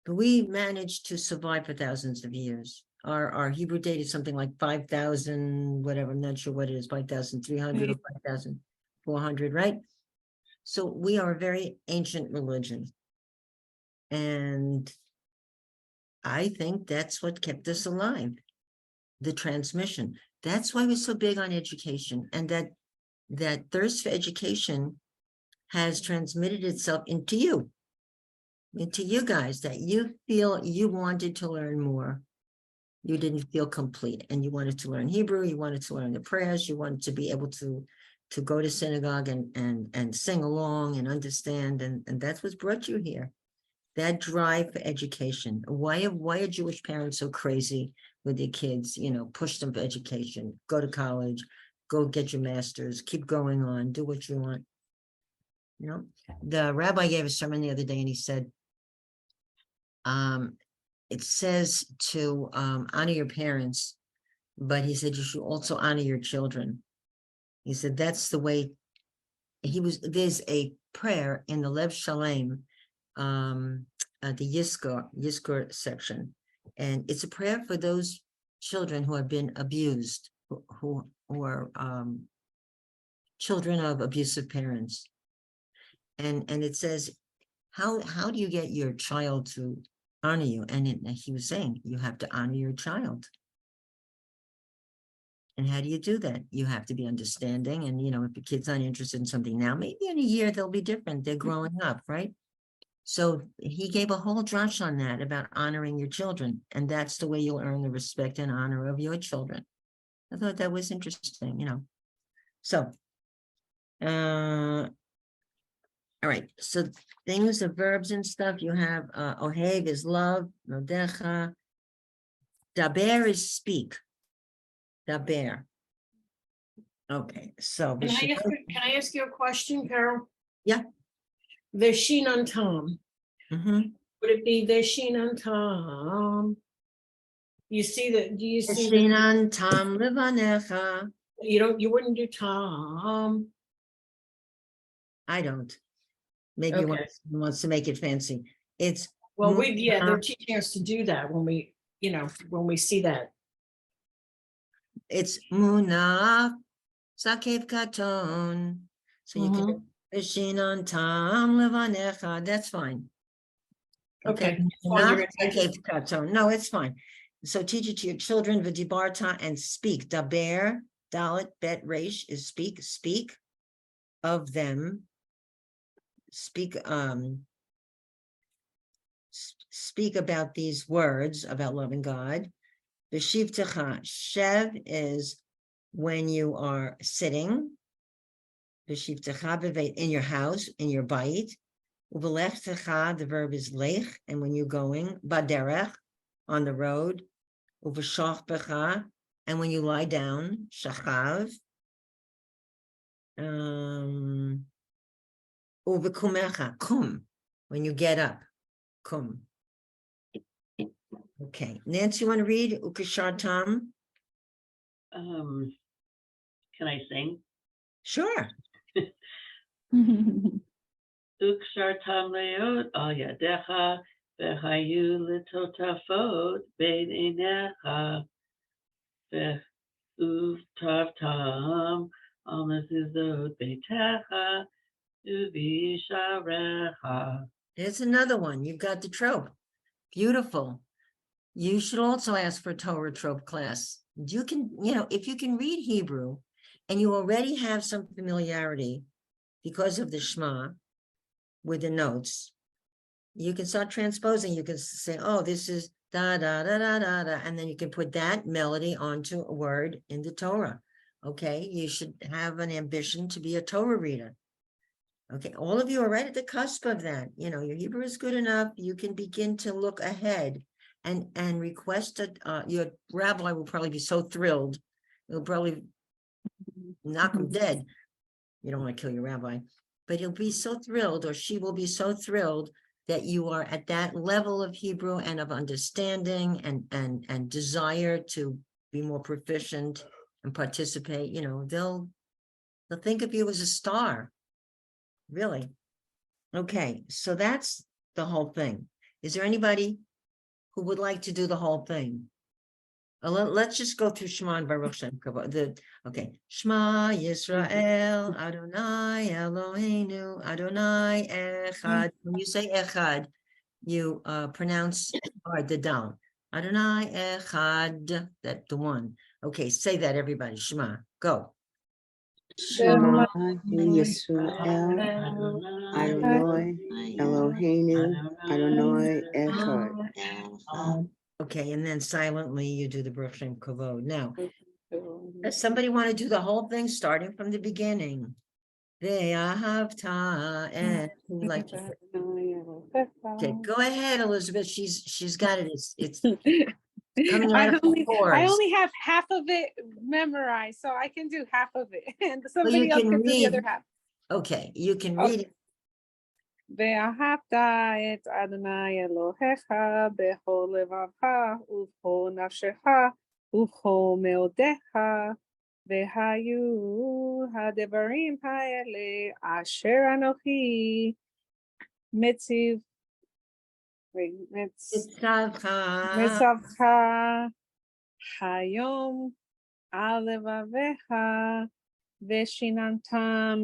But we managed to survive for thousands of years. Our Hebrew date is something like 5,000, whatever, I'm not sure what it is, 5,300 or 5,400, right? So we are a very ancient religion. And I think that's what kept us alive, the transmission. That's why we're so big on education, and that thirst for education has transmitted itself into you guys, that you feel you wanted to learn more. You didn't feel complete, and you wanted to learn Hebrew, you wanted to learn the prayers, you wanted to be able to go to synagogue and sing along and understand, and that's what brought you here. That drive for education. Why are Jewish parents so crazy with their kids? Push them for education, go to college, go get your master's, keep going on, do what you want. You know, the rabbi gave a sermon the other day and he said, it says to honor your parents, but he said you should also honor your children. He said that's the way. There's a prayer in the Lev Shalem, the Yizkor section, and it's a prayer for those children who have been abused, who are children of abusive parents. And it says, how do you get your child to honor you? And he was saying, you have to honor your child. And how do you do that? You have to be understanding. And, you know, if the kid's not interested in something now, maybe in a year they'll be different. They're growing up, right? So he gave a whole drush on that about honoring your children. And that's the way you'll earn the respect and honor of your children. I thought that was interesting, you know. So, all right. So things of verbs and stuff, you have ohev is love, nodecha. Daber is speak. Daber. Okay, so. Can I ask you a question, Carol? Yeah. Veshin on Tom. Mhm. Would it be Veshin on Tom? You see that, do you see that? Shinan tam levanecha. You wouldn't do Tom. I don't. Maybe Okay. wants to make it fancy. It's Well, they're teaching us to do that when we see that. it's munaf sakev katon. So you can Shinan tam levanecha. That's fine. Okay. Not sakev katon. No, it's fine. So teach it to your children, v'dibarta, and speak. Daber, dalet, bet, resh is speak. Speak of them. Speak speak about these words about loving God. V'shivtecha, shev is when you are sitting. V'shivtecha b'veit, in your house, in your bait. U'v'lechtecha, the verb is lech, and when you're going, baderech, on the road. U'v'shachbecha, and when you lie down, shachav. Uvekumecha, kum, when you get up, kum. Okay, Nancy, you want to read Ukashartam? Can I sing? Sure. Ukshartam leot al yadecha v'hayu litotafot bein einecha v'uvtavtam al mezuzot beitecha uvisharecha. There's another one. You've got the trope. Beautiful. You should also ask for a Torah trope class. You can, you know, if you can read Hebrew and you already have some familiarity because of the Shema with the notes, you can start transposing. You can say, oh, this is da, da, da, da, da, da, and then you can put that melody onto a word in the Torah. Okay, you should have an ambition to be a Torah reader. Okay, all of you are right at the cusp of that. You know, your Hebrew is good enough. You can begin to look ahead and request that your rabbi will probably be so thrilled. He'll probably knock him dead. You don't want to kill your rabbi, but he'll be so thrilled, or she will be so thrilled that you are at that level of Hebrew and of understanding and desire to be more proficient and participate. You know, they'll think of you as a star. Really. Okay, so that's the whole thing. Is there anybody who would like to do the whole thing? Let's just go through Shema and Baruch Shem Kavod. Okay, Shema Yisrael Adonai Eloheinu Adonai Echad. When you say Echad, you pronounce the dal. Adonai Echad, that the one. Okay, say that everybody. Shema, go. Shema Yisrael Adonai Eloheinu Adonai Echad. Okay, and then silently you do the Baruch Shem Kavod. Now, does somebody want to do the whole thing starting from the beginning? Ve'ahavta, and who would like to? Okay, go ahead, Elizabeth. She's got it. It's coming out of the I pores. only have half of it memorized, so I can do half of it, and Well, somebody else can do the read. other half. Okay, you can read it ואהבת את אדוני אלוהיך בכל לבבך ובכל נפשך ובכל מאודיך, והיו הדברים האלה אשר אנוכי מציב, מצווך היום על לבביך, ושיננתם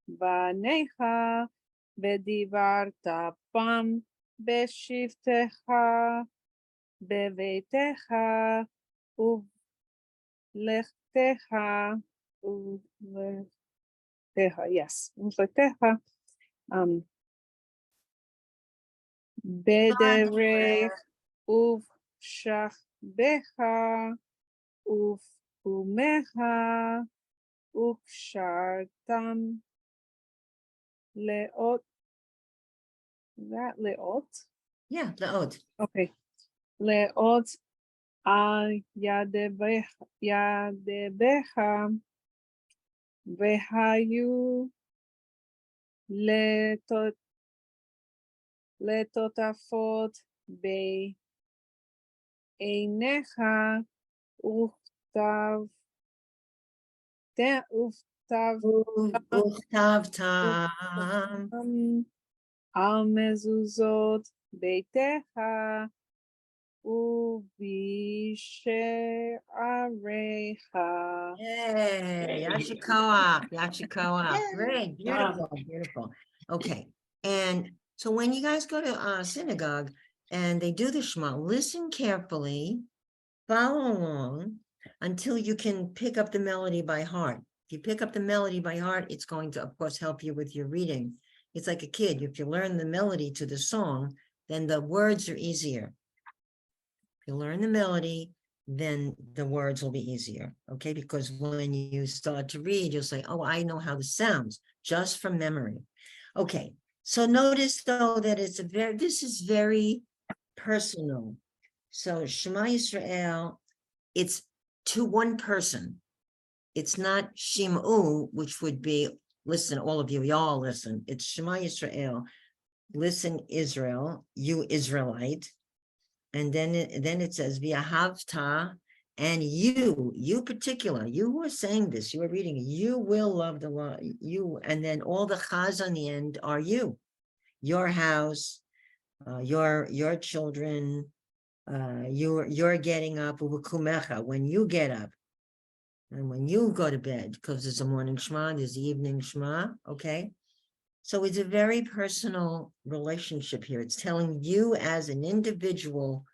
לבניך, ודיברת בם בשבתך, בביתך, ולכתך, yes, ולכתך, בדרך ובשכבך ובקומך, וקשרתם לאות, that לאות? Yeah, לאות. Okay. לאות על ידך, והיו לטוטפות בעיניך, וכתבתם על מזוזות ביתך ובשעריך. Yay, Yashikoa, Yashikoa. Yay. Great, beautiful, beautiful. Okay, and so when you guys go to synagogue and they do the Shema, listen carefully, follow along until you can pick up the melody by heart. If you pick up the melody by heart, it's going to, of course, help you with your reading. It's like a kid. If you learn the melody to the song, then the words are easier. If you learn the melody, then the words will be easier, okay? Because when you start to read, you'll say, oh, I know how this sounds, just from memory. Okay, so notice though that this is very personal. So Shema Yisrael, it's to one person. It's not Shim'u, which would be, listen, all of you, y'all listen. It's Shema Yisrael, listen Israel, you Israelite. And then it says v'ahavta, and you particular, you who are saying this, you are reading, you will love the Lord, you, and then all the chaz on the end are you, your house, your children, you're getting up, when you get up, and when you go to bed, because there's a morning Shema, there's the evening Shema, okay? So it's a very personal relationship here. It's telling you as an individual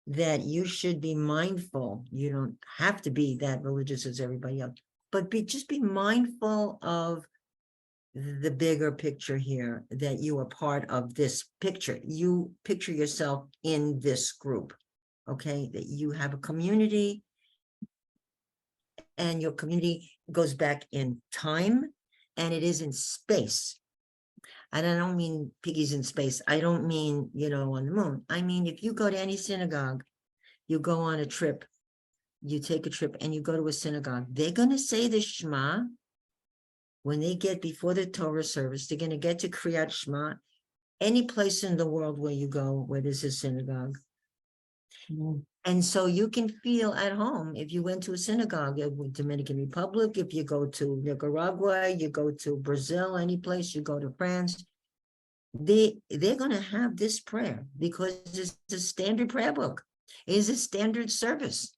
that you should be mindful. You don't have to be that religious as everybody else, but just be mindful of the bigger picture here, that you are part of this picture. You picture yourself in this group, okay? That you have a community, and your community goes back in time, and it is in space. And I don't mean piggies in space. I don't mean, on the moon. I mean, if you go to any synagogue, you go on a trip, you take a trip and you go to a synagogue, they're going to say the Shema. When they get before the Torah service, they're going to get to Kriyat Shema. Any place in the world where you go, where there's a synagogue. And so you can feel at home if you went to a synagogue in Dominican Republic, if you go to Nicaragua, you go to Brazil, any place, you go to France, they're going to have this prayer because it's a standard prayer book. It is a standard service,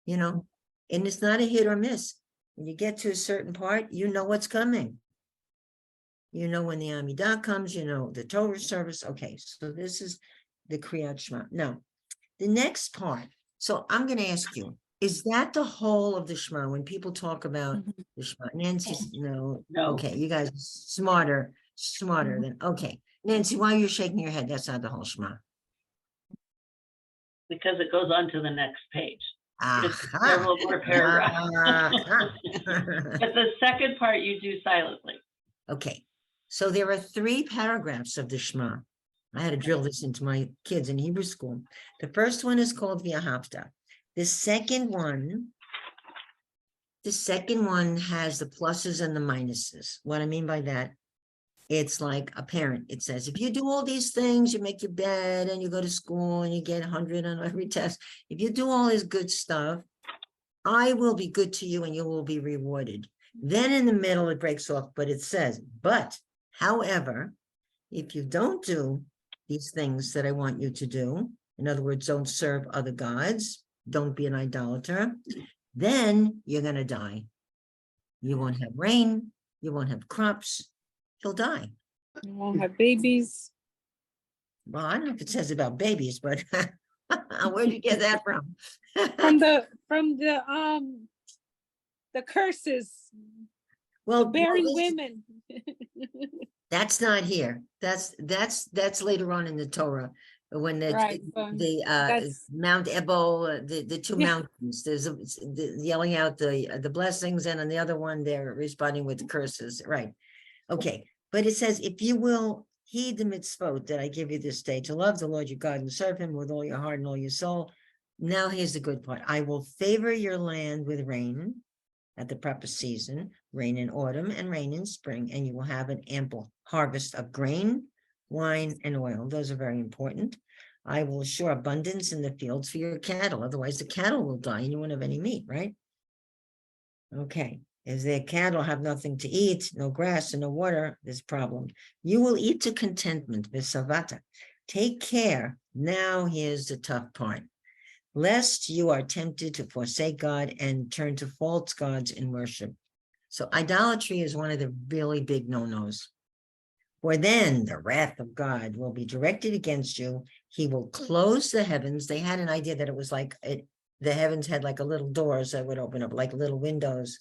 and it's not a hit or miss. When you get to a certain part, you know what's coming. You know when the Amidah comes, the Torah service. Okay, so this is the Kriyat Shema. Now, the next part, so I'm going to ask you, is that the whole of the Shema? When people talk about the Shema, Nancy, no. Okay, you guys smarter than, okay. Nancy, why are you shaking your head? That's not the whole Shema. Because it goes on to the next page. There's Aha. several more paragraphs. Aha. But the second part you do silently. Okay, so there are 3 paragraphs of the Shema. I had to drill this into my kids in Hebrew school. The first one is called V'ahavta. The second one has the pluses and the minuses. What I mean by that it's like a parent. It says, if you do all these things, you make your bed and you go to school and you get 100 on every test. If you do all this good stuff, I will be good to you and you will be rewarded. Then in the middle, it breaks off, but it says, but however, if you don't do these things that I want you to do, in other words, don't serve other gods, don't be an idolater, then you're going to die. You won't have rain, you won't have crops, you'll die. You won't have babies. Well, I don't know if it says about babies, but where did you get that from? From the curses, Well, the barren well, women. that's not here. That's later on in the Torah when Right, the that's- Mount Ebal, the two Yeah. mountains. There's yelling out the blessings, and on the other one they're responding with the curses. Right. Okay, but it says, if you will heed the mitzvot that I give you this day, to love the Lord your God and serve him with all your heart and all your soul. Now here's the good part. I will favor your land with rain at the proper season, rain in autumn and rain in spring, and you will have an ample harvest of grain, wine, and oil. Those are very important. I will assure abundance in the fields for your cattle. Otherwise, the cattle will die and you won't have any meat, right? Okay. If their cattle have nothing to eat, no grass and no water, there's a problem. You will eat to contentment, visavata. Take care. Now here's the tough part. Lest you are tempted to forsake God and turn to false gods in worship. So idolatry is one of the really big no-nos. For then the wrath of God will be directed against you. He will close the heavens. They had an idea that it was like the heavens had like a little doors that would open up, like little windows.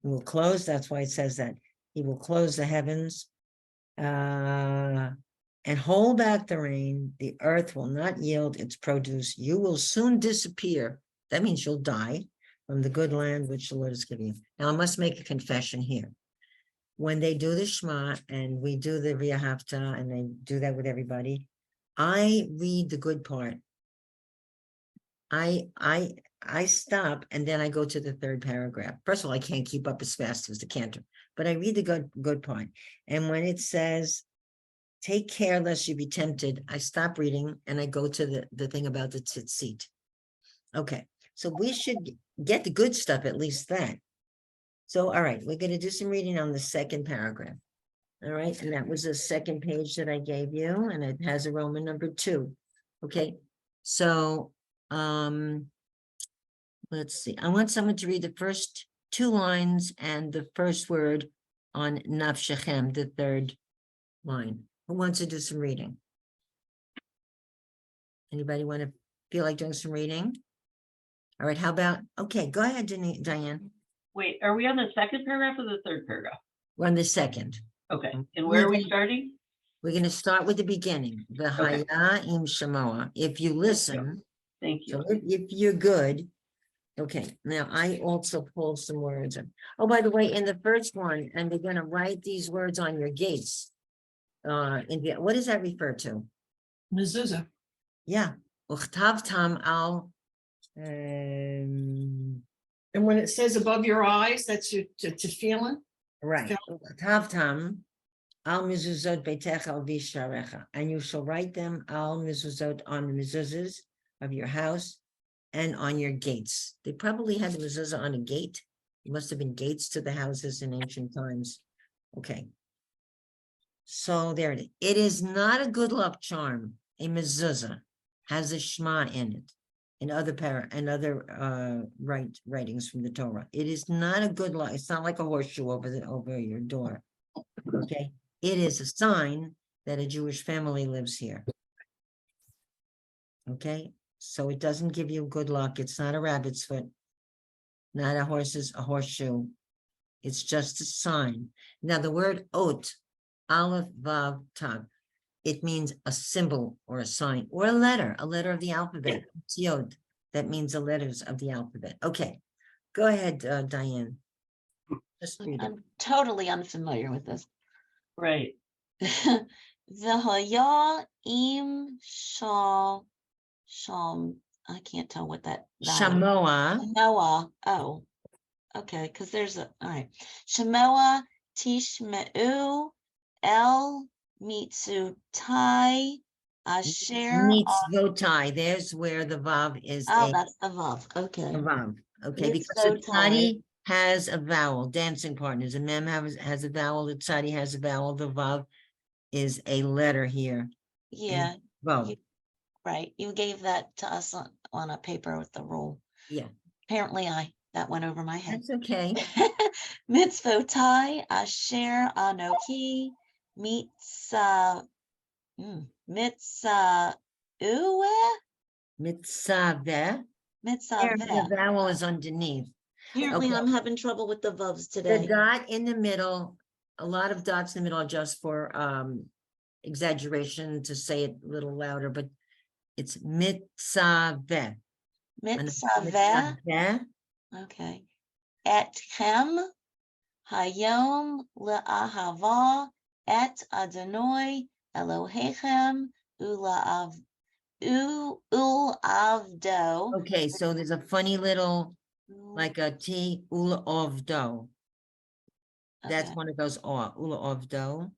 He will close. That's why it says that. He will close the heavens and hold back the rain. The earth will not yield its produce. You will soon disappear. That means you'll die from the good land which the Lord is giving you. Now, I must make a confession here. When they do the Shema and we do the V'ahavta, and they do that with everybody, I read the good part. I stop and then I go to the third paragraph. First of all, I can't keep up as fast as the cantor, but I read the good part. And when it says, take care lest you be tempted, I stop reading and I go to the thing about the tzitzit. Okay, so we should get the good stuff, at least that. So, all right, we're going to do some reading on the second paragraph. All right, and that was the second page that I gave you, and it has a Roman number 2. Okay, so let's see. I want someone to read the first 2 lines and the first word on nafshechem, the third line. Who wants to do some reading? Anybody want to feel like doing some reading? All right, how about, okay, go ahead, Diane. Wait, are we on the second paragraph or the third paragraph? We're on the second. Okay, and where are we Mhm. starting? We're going to start with the beginning. The Okay. Haya im Shamoa. If you listen, Thank so you. if you're good. Okay, now I also pulled some words. Oh, by the way, in the first one, and we're going to write these words on your gates. What does that refer to? Mezuzah. Yeah. Uchtavtam al. And when it says above your eyes, that's your tefillin. Right. Uchtavtam al mezuzot beitecha al visharecha, and you shall write them al mezuzot on the mezuzahs of your house and on your gates. They probably had the mezuzah on a gate. It must have been gates to the houses in ancient times. Okay. So there it is. It is not a good luck charm. A mezuzah has a shema in it. In other writings from the Torah. It is not a good luck. It's not like a horseshoe over your door. Okay. It is a sign that a Jewish family lives here. Okay. So it doesn't give you good luck. It's not a rabbit's foot, not a horseshoe. It's just a sign. Now the word ot, aleph, vav, tav, it means a symbol or a sign or a letter of the alphabet. It's yod. That means the letters of the alphabet. Okay, go ahead, Diane. Just read it. I'm totally unfamiliar with this. Right. V'haya im shal, I can't tell what that. Shamoa. Noah. Oh, okay, because there's all right. Shemoa tishmeu El Mitzutai Asher. Mitzvotai, there's where the vav is Oh, a that's the vav. Okay. vav, okay, because the Mitzvotai. tzadi has a vowel, dancing partners, and mem has a vowel, the tzadi has a vowel, the vav is a letter here. Yeah, Vav, you- right. You gave that to us on a paper with the rule. yeah, Apparently that went over my head. that's okay. Mitzvotai Asher Anoki Mitzah Mitzah Uwe Mitzaveh, there, Mitzaveh. the vowel is underneath. Apparently Okay. I'm having trouble with the vovs The today. dot in the middle, a lot of dots in the middle are just for exaggeration to say it a little louder, but it's mitzaveh. Mitzaveh. Mitzaveh. Okay. Etchem Hayom le'ahava et Adonai Elohechem ulavdo. Okay, so there's a funny little, like a T, ula of dough. That's Okay. one of those ula of dough.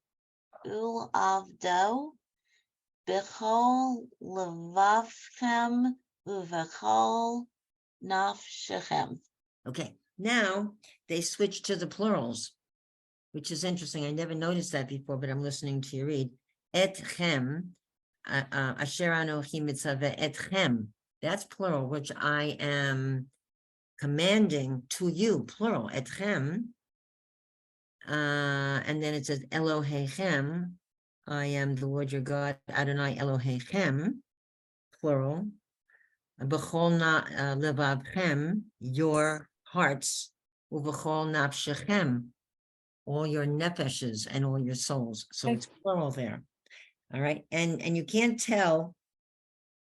Ulavdo b'chol levavchem uv'chol nafshechem. Okay, now they switch to the plurals, which is interesting. I never noticed that before, but I'm listening to you read. Etchem, asher anochi mitzaveh etchem. That's plural, which I am commanding to you, plural, etchem. And then it says Elohechem. I am the Lord your God, Adonai Elohechem, plural. B'chol levavchem, your hearts. Uv'chol nafshechem, all your nefeshes and all your souls. So it's plural there. All right. And you can't tell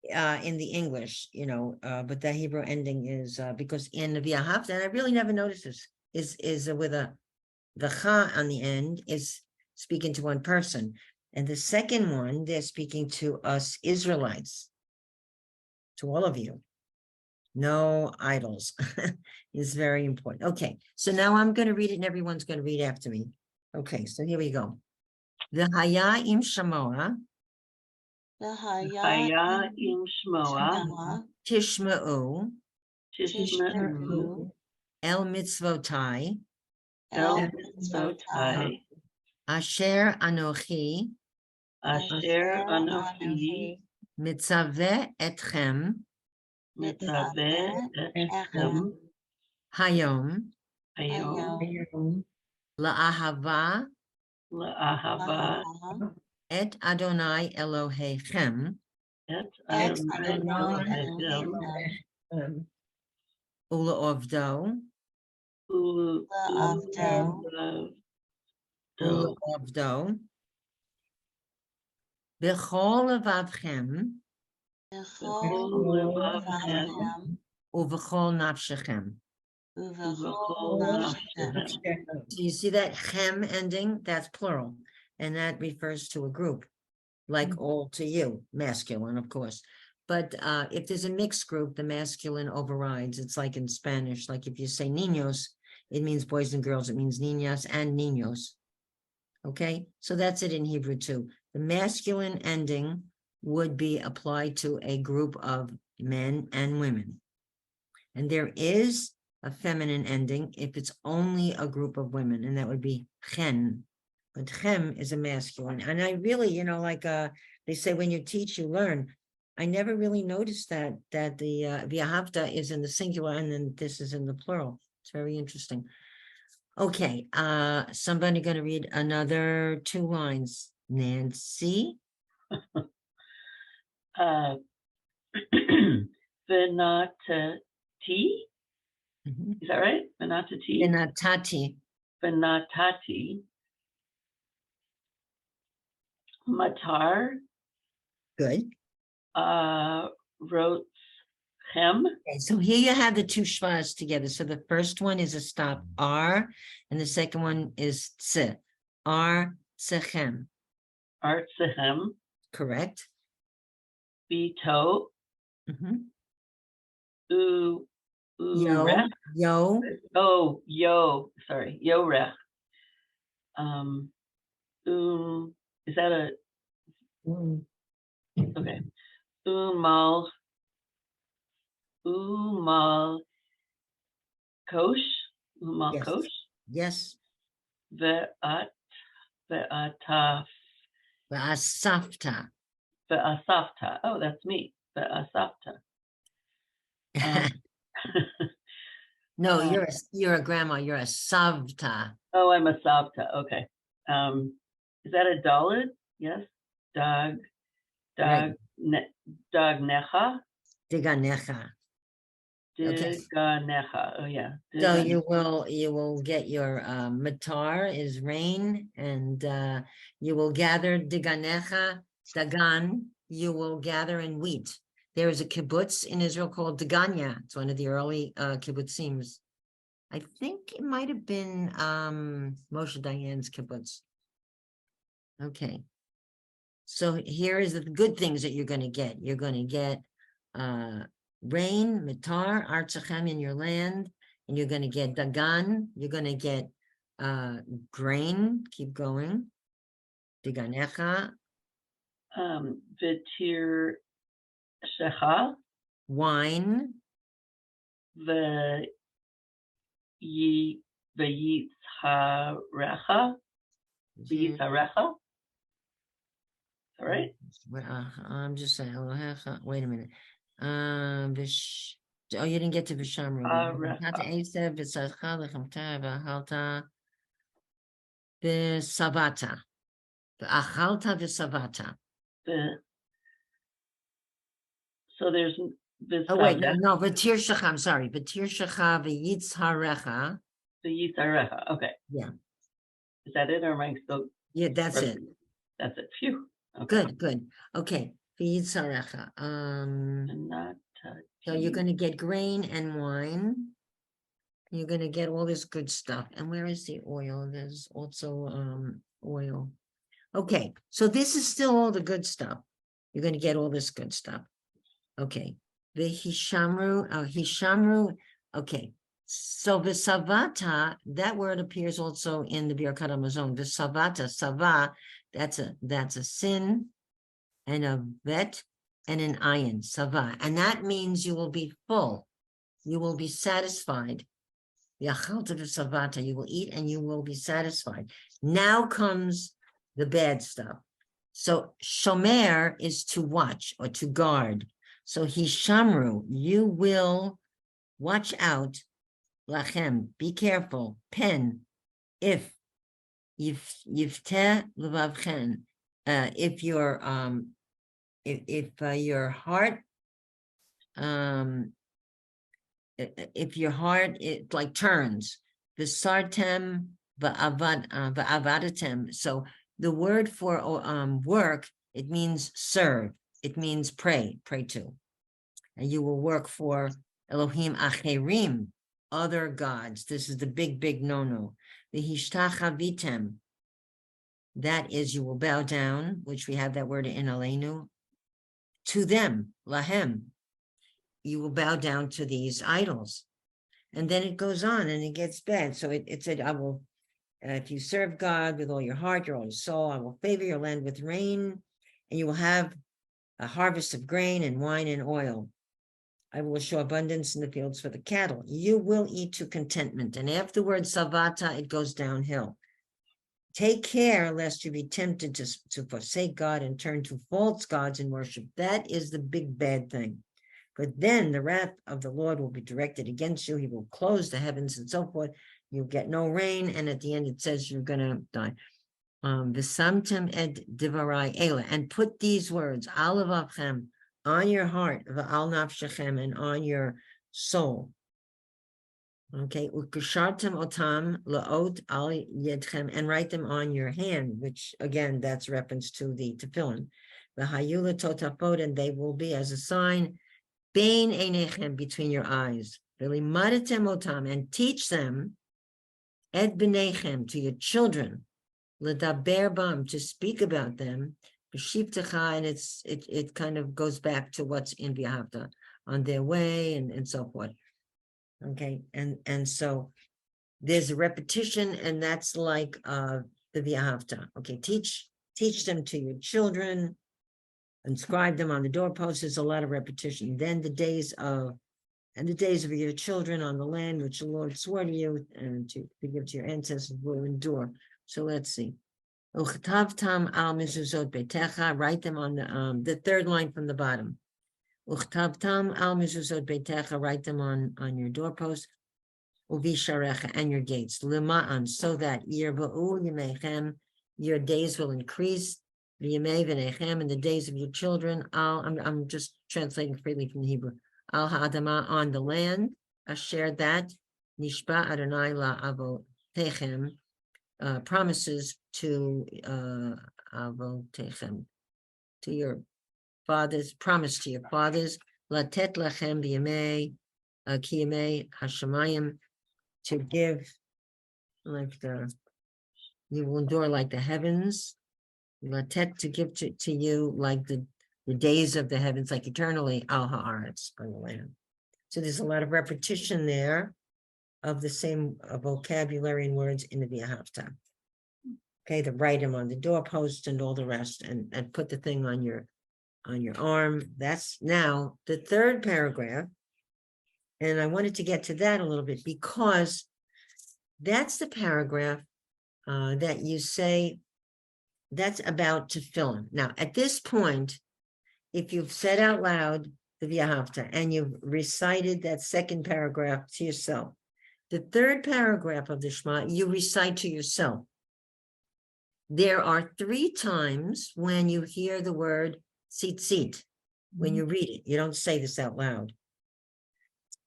in the English, but the Hebrew ending is because in the V'ahavta, and I really never noticed this, is with the cha on the end is speaking to one person. And the second one, they're speaking to us Israelites, to all of you. No idols is very important. Okay, so now I'm going to read it and everyone's going to read after me. Okay, so here we go. The haya im shamoa Haya im shmoa tishma'u tishma'u el mitzvotai el mitzvotai asher anochi asher anochi mitzaveh etchem mitzaveh etchem hayom hayom la'ahava la'ahava et Adonai Elohechem et Adonai Elohechem ula'ovdo ula'ovdo b'chol levavchem uv'chol nafshechem. So you see that chem ending? That's plural, and that refers to a group, like all to you, masculine, of course. But if there's a mixed group, the masculine overrides. It's like in Spanish, like if you say niños, it means boys and girls. It means niñas and niños. Okay, so that's it in Hebrew too. The masculine ending would be applied to a group of men and women. And there is a feminine ending if it's only a group of women, and that would be chen. But chem is a masculine. And I really, like they say when you teach, you learn. I never really noticed that the v'ahavta is in the singular and then this is in the plural. It's very interesting. Okay, somebody gonna read another 2 lines. Nancy. Venatati, is that right? Venatati? Benatati. Venatati. Matar. Good. Wrote hem. Okay, so here you have the 2 shvas together. So the first one is a stop R, and the second one is tse. R tsechem. Artsehem. Correct. Bito. Mhm. U. Yo. Urech. Yo. Oh, yo. Sorry. Yorech. Is that a, okay. Umal kosh. Umal Yes. kosh. Yes, Ve'at. Ve'ataf. v'asafta. Ve'asafta. Oh, that's me. Ve'asafta. No, uh, you're a grandma, you're a savta. Oh, I'm a savta. Okay. Is that a dalid? Yes. Dag. Right. Dag necha. Diganecha. Okay. Diganecha. Oh yeah. So Diganecha. you will get your matar is rain, and you will gather diganecha, dagan, you will gather in wheat. There is a kibbutz in Israel called Daganya. It's one of the early kibbutzim. I think it might have been Moshe Dayan's kibbutz. Okay. So here is the good things that you're going to get. You're going to get rain, matar, artsachem in your land, and you're going to get dagan. You're going to get grain. Keep going. Diganecha. Vitir shecha. Wine. V'yitzarecha. V'yitzarecha. All right. I'm just saying. Wait a minute. Oh, you didn't get to Vishamru. V'savata. V'achalta v'savata. So there's Oh wait, no, V'tir shecha. I'm sorry. V'tir shecha v'yitzharecha. V'yitzarecha. Okay. Yeah. Is that it, or am I still? Yeah, that's it. That's it. Phew. Okay. Good, good. Okay. V'yitzharecha. So you're going to get grain and wine. You're going to get all this good stuff. And where is the oil? There's also oil. Okay, so this is still all the good stuff. You're going to get all this good stuff. Okay. The Hishamru. Okay. So the savata, that word appears also in the Birkat Hamazon. The savata, sava, that's a sin and a vet and an ayin, sava. And that means you will be full. You will be satisfied. Yachalta v'savata, you will eat and you will be satisfied. Now comes the bad stuff. So shomer is to watch or to guard. So hishamru, you will watch out. Lachem, be careful. Pen, if yifteh levavchen, if your heart, if your heart it like turns, v'sartem v'avadatem. So the word for work, it means serve. It means pray to. And you will work for Elohim acherim, other gods. This is the big no-no. The hishtachavtem, that is you will bow down, which we have that word in Aleinu, to them, lahem. You will bow down to these idols. And then it goes on and it gets bad. So it said, I will, if you serve God with all your heart, all your soul, I will favor your land with rain, and you will have a harvest of grain and wine and oil. I will show abundance in the fields for the cattle. You will eat to contentment. And afterwards, savata, it goes downhill. Take care lest you be tempted to forsake God and turn to false gods and worship. That is the big bad thing. But then the wrath of the Lord will be directed against you. He will close the heavens and so forth. You'll get no rain. And at the end, it says you're going to die. V'samtem ed divarai ela, and put these words, al levavchem, on your heart, v'al nafshechem, and on your soul. Okay, ukashartem otam laot al yedchem, and write them on your hand, which again, that's reference to the tefillin. V'hayula totafot, and they will be as a sign, bein einechem, between your eyes. V'limadatem otam, and teach them, ed b'nechem, to your children. L'daber bam, to speak about them, b'shivtecha, and it kind of goes back to what's in V'ahavta, on their way and so forth. Okay, and so there's a repetition, and that's like the V'ahavta. Okay, teach them to your children, inscribe them on the doorposts. There's a lot of repetition. Then the days of your children on the land which the Lord swore to you and to give to your ancestors will endure. So let's see. Uchtavtam al mezuzot betecha. Write them on the third line from the bottom. Uchtavtam al mezuzot betecha. Write them on your doorposts. Uvisharecha, and your gates. Lima'an, so that yirva'u yemechem, your days will increase. V'yemei v'nechem, in the days of your children. I'm just translating freely from the Hebrew. Al ha'adama, on the land. I shared that. Nishba Adonai la'avotechem, promises to avotechem, to your fathers, promise to your fathers. Latet lachem b'yemei kiyemei hashamayim, to give like you will endure like the heavens. Latet, to give to you like the days of the heavens, like eternally, al haaretz, on the land. So there's a lot of repetition there of the same vocabulary and words in the V'ahavta. Okay, to write them on the doorpost and all the rest, and put the thing on your arm. That's now the third paragraph. And I wanted to get to that a little bit because that's the paragraph that you say that's about tefillin. Now, at this point, if you've said out loud the V'ahavta and you've recited that second paragraph to yourself, the third paragraph of the Shema, you recite to yourself. There are 3 times when you hear the word tzitzit, when you read it. You don't say this out loud.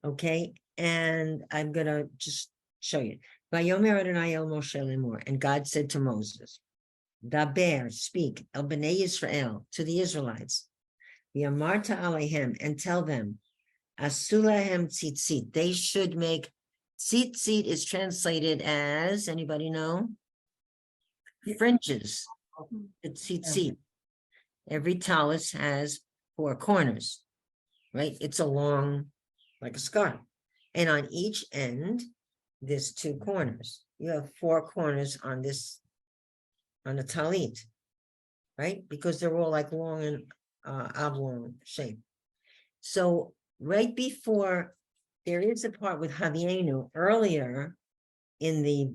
Okay, and I'm gonna just show you. Vayomer Adonai el Moshe lemor, and God said to Moses, Daber, speak, el bnei Yisrael, to the Israelites, V'amarta alehem, and tell them, Asulahem tzitzit, they should make, tzitzit is translated as, anybody know? Fringes, tzitzit. Every talus has 4 corners, right? It's a long, like a scarf. And on each end, there's 2 corners. You have 4 corners on this, on the talit, right? Because they're all like long and oblong shape. So right before, there is a part with Havienu earlier in the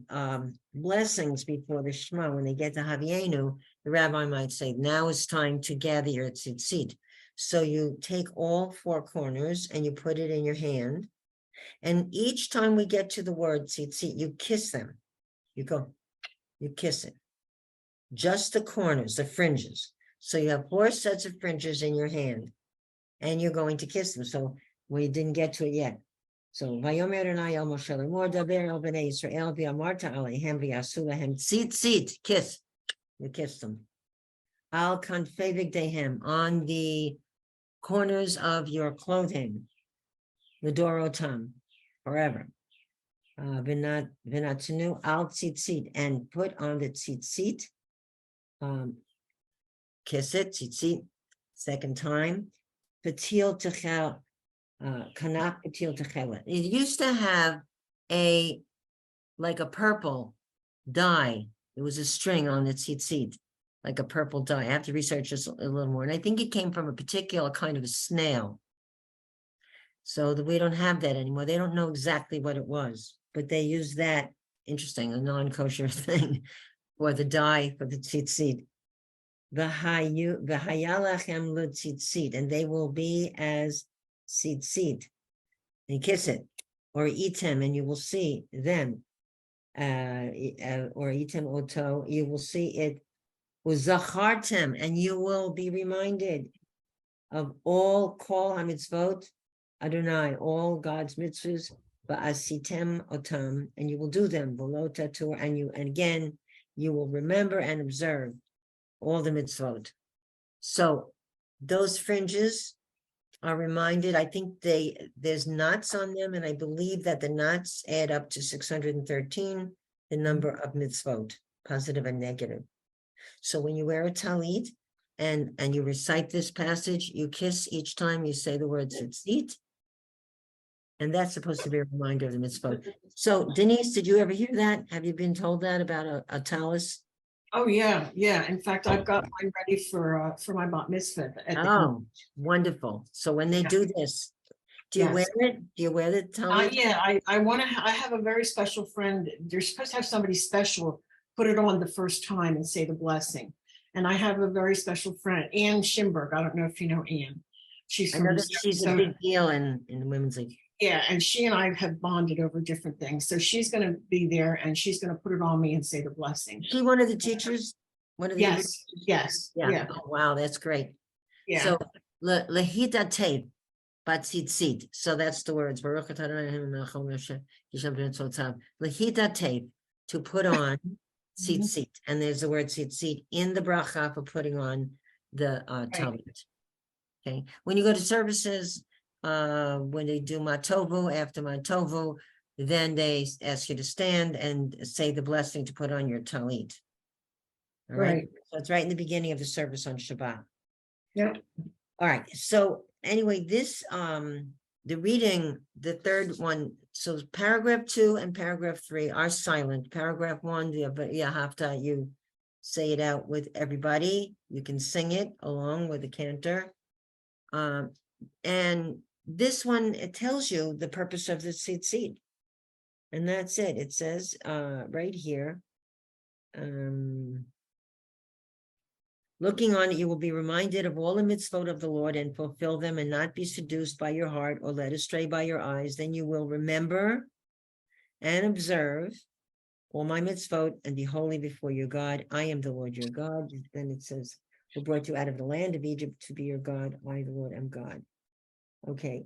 blessings before the Shema. When they get to Havienu, the rabbi might say, now it's time to gather your tzitzit. So you take all 4 corners and you put it in your hand. And each time we get to the word tzitzit, you kiss them. You go, you kiss it. Just the corners, the fringes. So you have 4 sets of fringes in your hand and you're going to kiss them. So we didn't get to it yet. So Vayomer Adonai el Moshe lemor, daber el bnei Yisrael v'amarta alehem v'yasu lahem tzitzit, kiss. You kiss them. Al kanfei v'gdehem, on the corners of your clothing, l'dorotam, forever. V'natnu al tzitzit, and put on the tzitzit, kiss it, tzitzit, second time. Patil techel, kanaf patil techelet. It used to have like a purple dye. It was a string on the tzitzit, like a purple dye. I have to research this a little more. And I think it came from a particular kind of a snail. So that we don't have that anymore. They don't know exactly what it was, but they use that, interesting, a non-kosher thing for the dye for the tzitzit. V'hayalachem l'tzitzit, and they will be as tzitzit. And kiss it, or eat him, and you will see them. Or eat him oto, you will see it. Uzachartem, and you will be reminded of all kol hamitzvot Adonai, all God's mitzvahs, va'asitem otam, and you will do them. V'lo tatur, and again you will remember and observe all the mitzvot. So those fringes are reminded. I think there's knots on them, and I believe that the knots add up to 613, the number of mitzvot, positive and negative. So when you wear a talit and you recite this passage, you kiss each time you say the word tzitzit, and that's supposed to be a reminder of the mitzvot. So Denise, did you ever hear that? Have you been told that about a talus? Oh, yeah, yeah. In fact, I've got mine ready for my bat mitzvah at the end. Oh, wonderful. So when they Yeah. do this, do you wear Yes. it? Do you wear the tallit? Yeah, I want to, I have a very special friend. You're supposed to have somebody special put it on the first time and say the blessing. And I have a very special friend, Ann Schimberg. I don't know if you know Ann. She's I from know that she's a Sarasota. big deal in the women's league. Yeah, and she and I have bonded over different things. So she's going to be there and she's going to put it on me and say the blessing. Is she one of the teachers? One of the Hebrew Yes, teachers? yes, Yeah. yeah, Oh, wow, that's great. yeah. So lehita tape, batzitzit. So that's the words. Baruch atah Adonai Eloheinu melech haolam Hashem, yishem b'nei tzoltav. Lehita tape, to put on tzitzit. And there's the word tzitzit in the bracha for putting on the tallit. Okay, when you go to services, when they do matovu, after matovu, then they ask you to stand and say the blessing to put on your tallit. All right, Right. so it's right in the beginning of the service on Shabbat. Yep. All right, so anyway, this, the reading, the third one, so paragraph 2 and paragraph 3 are silent. Paragraph 1, you have to, you say it out with everybody. You can sing it along with the cantor. And this one, it tells you the purpose of the tzitzit. And that's it. It says right here. Looking on it, you will be reminded of all the mitzvot of the Lord and fulfill them and not be seduced by your heart or led astray by your eyes. Then you will remember and observe all my mitzvot and be holy before your God. I am the Lord your God. Then it says, who brought you out of the land of Egypt to be your God. I, the Lord, am God. Okay.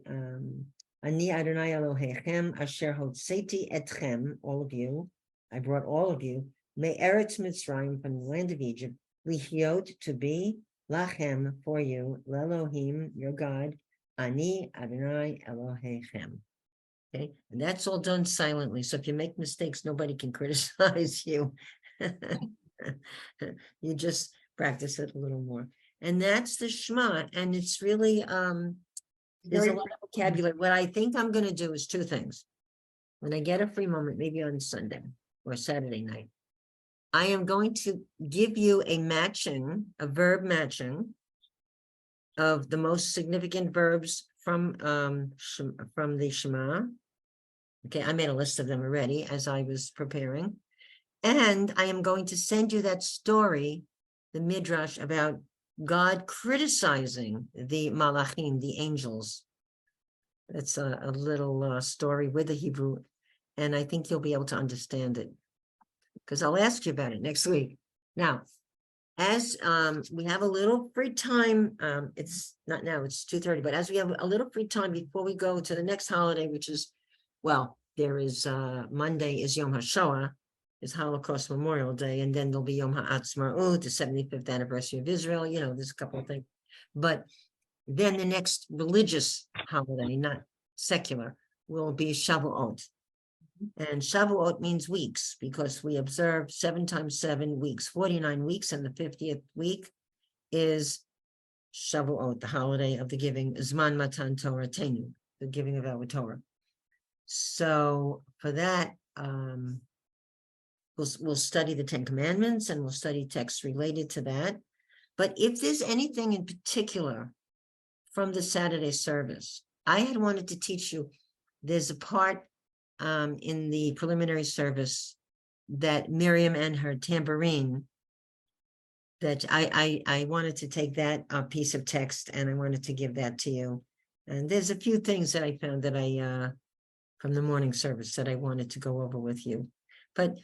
Ani Adonai Elohechem asher hotzeti etchem, all of you. I brought all of you. Me Eretz Mitzrayim, from the land of Egypt. Lichiot, to be, lachem, for you, Lelohim, your God, Ani Adonai Elohechem. Okay, and that's all done silently. So if you make mistakes, nobody can criticize you. You just practice it a little more. And that's the Shema. And it's really there's a lot of vocabulary. What I think I'm going to do is 2 things. When I get a free moment, maybe on Sunday or Saturday night, I am going to give you a verb matching of the most significant verbs from the Shema. Okay, I made a list of them already as I was preparing. And I am going to send you that story, the Midrash, about God criticizing the Malachim, the angels. That's a little story with the Hebrew, and I think you'll be able to understand it, because I'll ask you about it next week. Now, as we have a little free time, it's not now, it's 2:30, but as we have a little free time before we go to the next holiday, which is, well, there is Monday is Yom HaShoah, is Holocaust Memorial Day, and then there'll be Yom HaAtzmaut, the 75th anniversary of Israel. You know, there's a couple of things. But then the next religious holiday, not secular, will be Shavuot. And Shavuot means weeks, because we observe 7 times 7 weeks, 49 weeks, and the 50th week is Shavuot, the holiday of the giving, Zman Matan Torah Tenu, the giving of our Torah. So for that, we'll study the 10 Commandments, and we'll study texts related to that. But if there's anything in particular from the Saturday service, I had wanted to teach you, there's a part in the preliminary service that Miriam and her tambourine, that I wanted to take that piece of text and I wanted to give that to you. And there's a few things that I found that from the morning service that I wanted to go over with you. But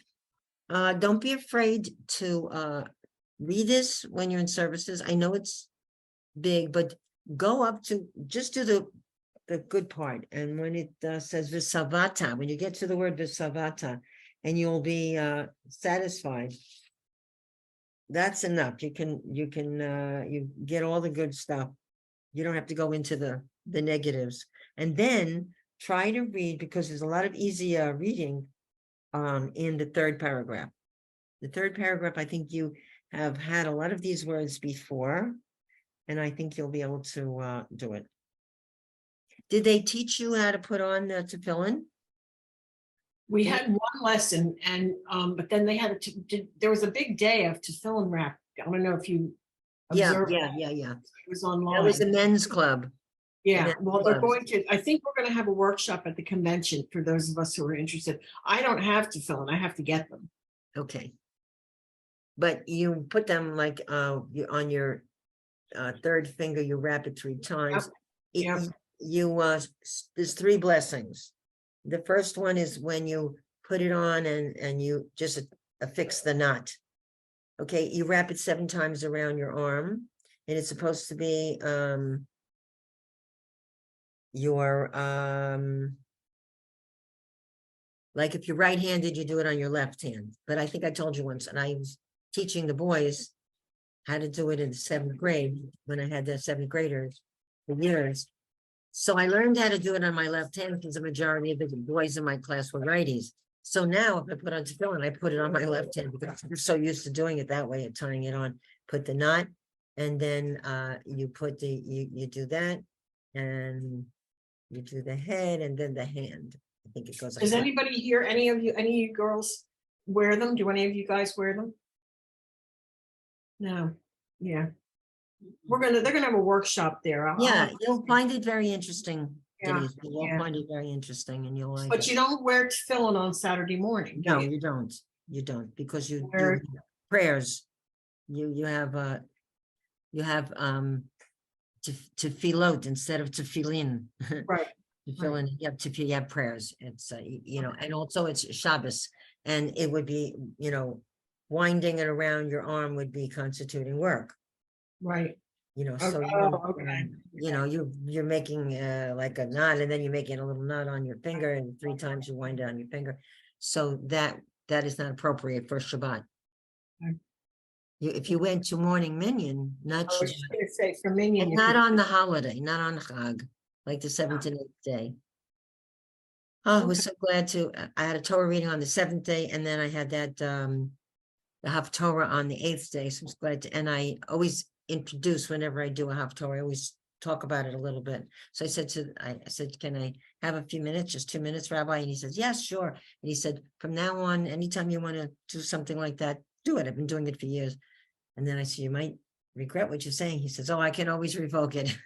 don't be afraid to read this when you're in services. I know it's big, but go up to, just do the good part. And when it says Visavata, when you get to the word Visavata, and you'll be satisfied, that's enough. You get all the good stuff. You don't have to go into the negatives. And then try to read, because there's a lot of easy reading in the 3rd paragraph. The 3rd paragraph, I think you have had a lot of these words before, and I think you'll be able to do it. Did they teach you how to put on the tefillin? We had one lesson and, but then they had there was a big day of tefillin wrap. I don't know if you Yeah, observed. yeah, that. yeah, yeah. It was That was the online. men's club. Yeah, men's well, they're clubs. going to, I think we're gonna have a workshop at the convention for those of us who are interested. I don't have tefillin, I have to get them. Okay. But you put them like, on your third finger, you wrap it 3 times. Yep. There's 3 blessings. The first one is when you put it on and you just affix the knot. Okay, you wrap it 7 times around your arm, and it's supposed to be your like if you're right-handed, you do it on your left hand. But I think I told you once, and I was teaching the boys how to do it in the 7th grade when I had the 7th graders for years. So I learned how to do it on my left hand because the majority of the boys in my class were righties. So now if I put on tefillin, I put it on my left hand because I'm so used to doing it that way, of tying it on, put the knot, and then you put you do that, and you do the head and then the hand. I think it goes like Does that. anybody here, any of you girls wear them? Do any of you guys wear them? No, yeah. They're gonna have a workshop there. Yeah, you'll find it very interesting. Yeah, Denise. You'll yeah. find it very interesting and you'll like But it. you don't wear tefillin on Saturday morning, do No, you? you don't. You don't, because you Where- do prayers. You have tefillot instead of tefillin. Right, Tefillin, you have prayers. It's you know, and also it's Shabbos, and it would be, you know, winding it around your arm would be constituting work. right. You know, Oh, so okay. you know, you're making like a knot, and then you're making a little knot on your finger, and 3 times you wind it on your finger. So that is not appropriate for Shabbat. Okay. If you went to morning minyan, not I was Shabbat, just gonna say for Minion. and not on the holiday, not on Chag, like the 7th and 8th day. Oh, I was so glad to. I had a Torah reading on the 7th day, and then I had that the Haftorah on the 8th day. So I was glad to, and I always introduce whenever I do a Haftorah, I always talk about it a little bit. So I said, can I have a few minutes, just 2 minutes, Rabbi? And he says, yes, sure. And he said, from now on, anytime you want to do something like that, do it. I've been doing it for years. And then I said, you might regret what you're saying. He says, oh, I can always revoke it.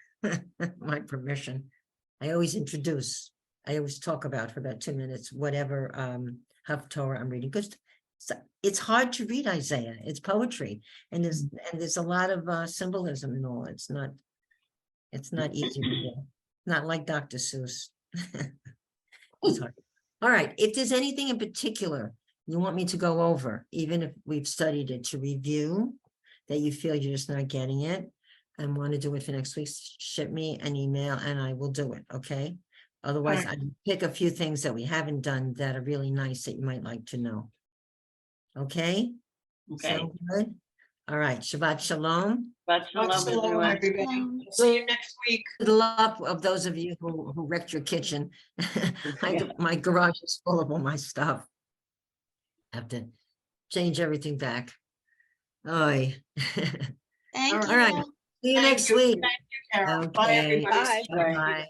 My permission. I always introduce. I always talk about for about 2 minutes, whatever Haftorah I'm reading, because it's hard to read Isaiah. It's poetry, and there's a lot of symbolism and all. It's not easy to do. Not like Dr. Seuss. It's hard. All right. If there's anything in particular you want me to go over, even if we've studied it, to review, that you feel you're just not getting it and want to do it for next week, ship me an email and I will do it. Okay. Otherwise, Right. I pick a few things that we haven't done that are really nice that you might like to know. Okay. Okay. Sound good? All right. Shabbat shalom. Shabbat shalom, Shalom, everyone. everybody. See you next week. Good luck of those of you who wrecked your kitchen. My garage is full of all my stuff. Have to change everything back. Oy. Thank All you. right. See you Thank next you. week. Thank you, Carol. Bye, Okay. everybody. Bye. Bye. Bye.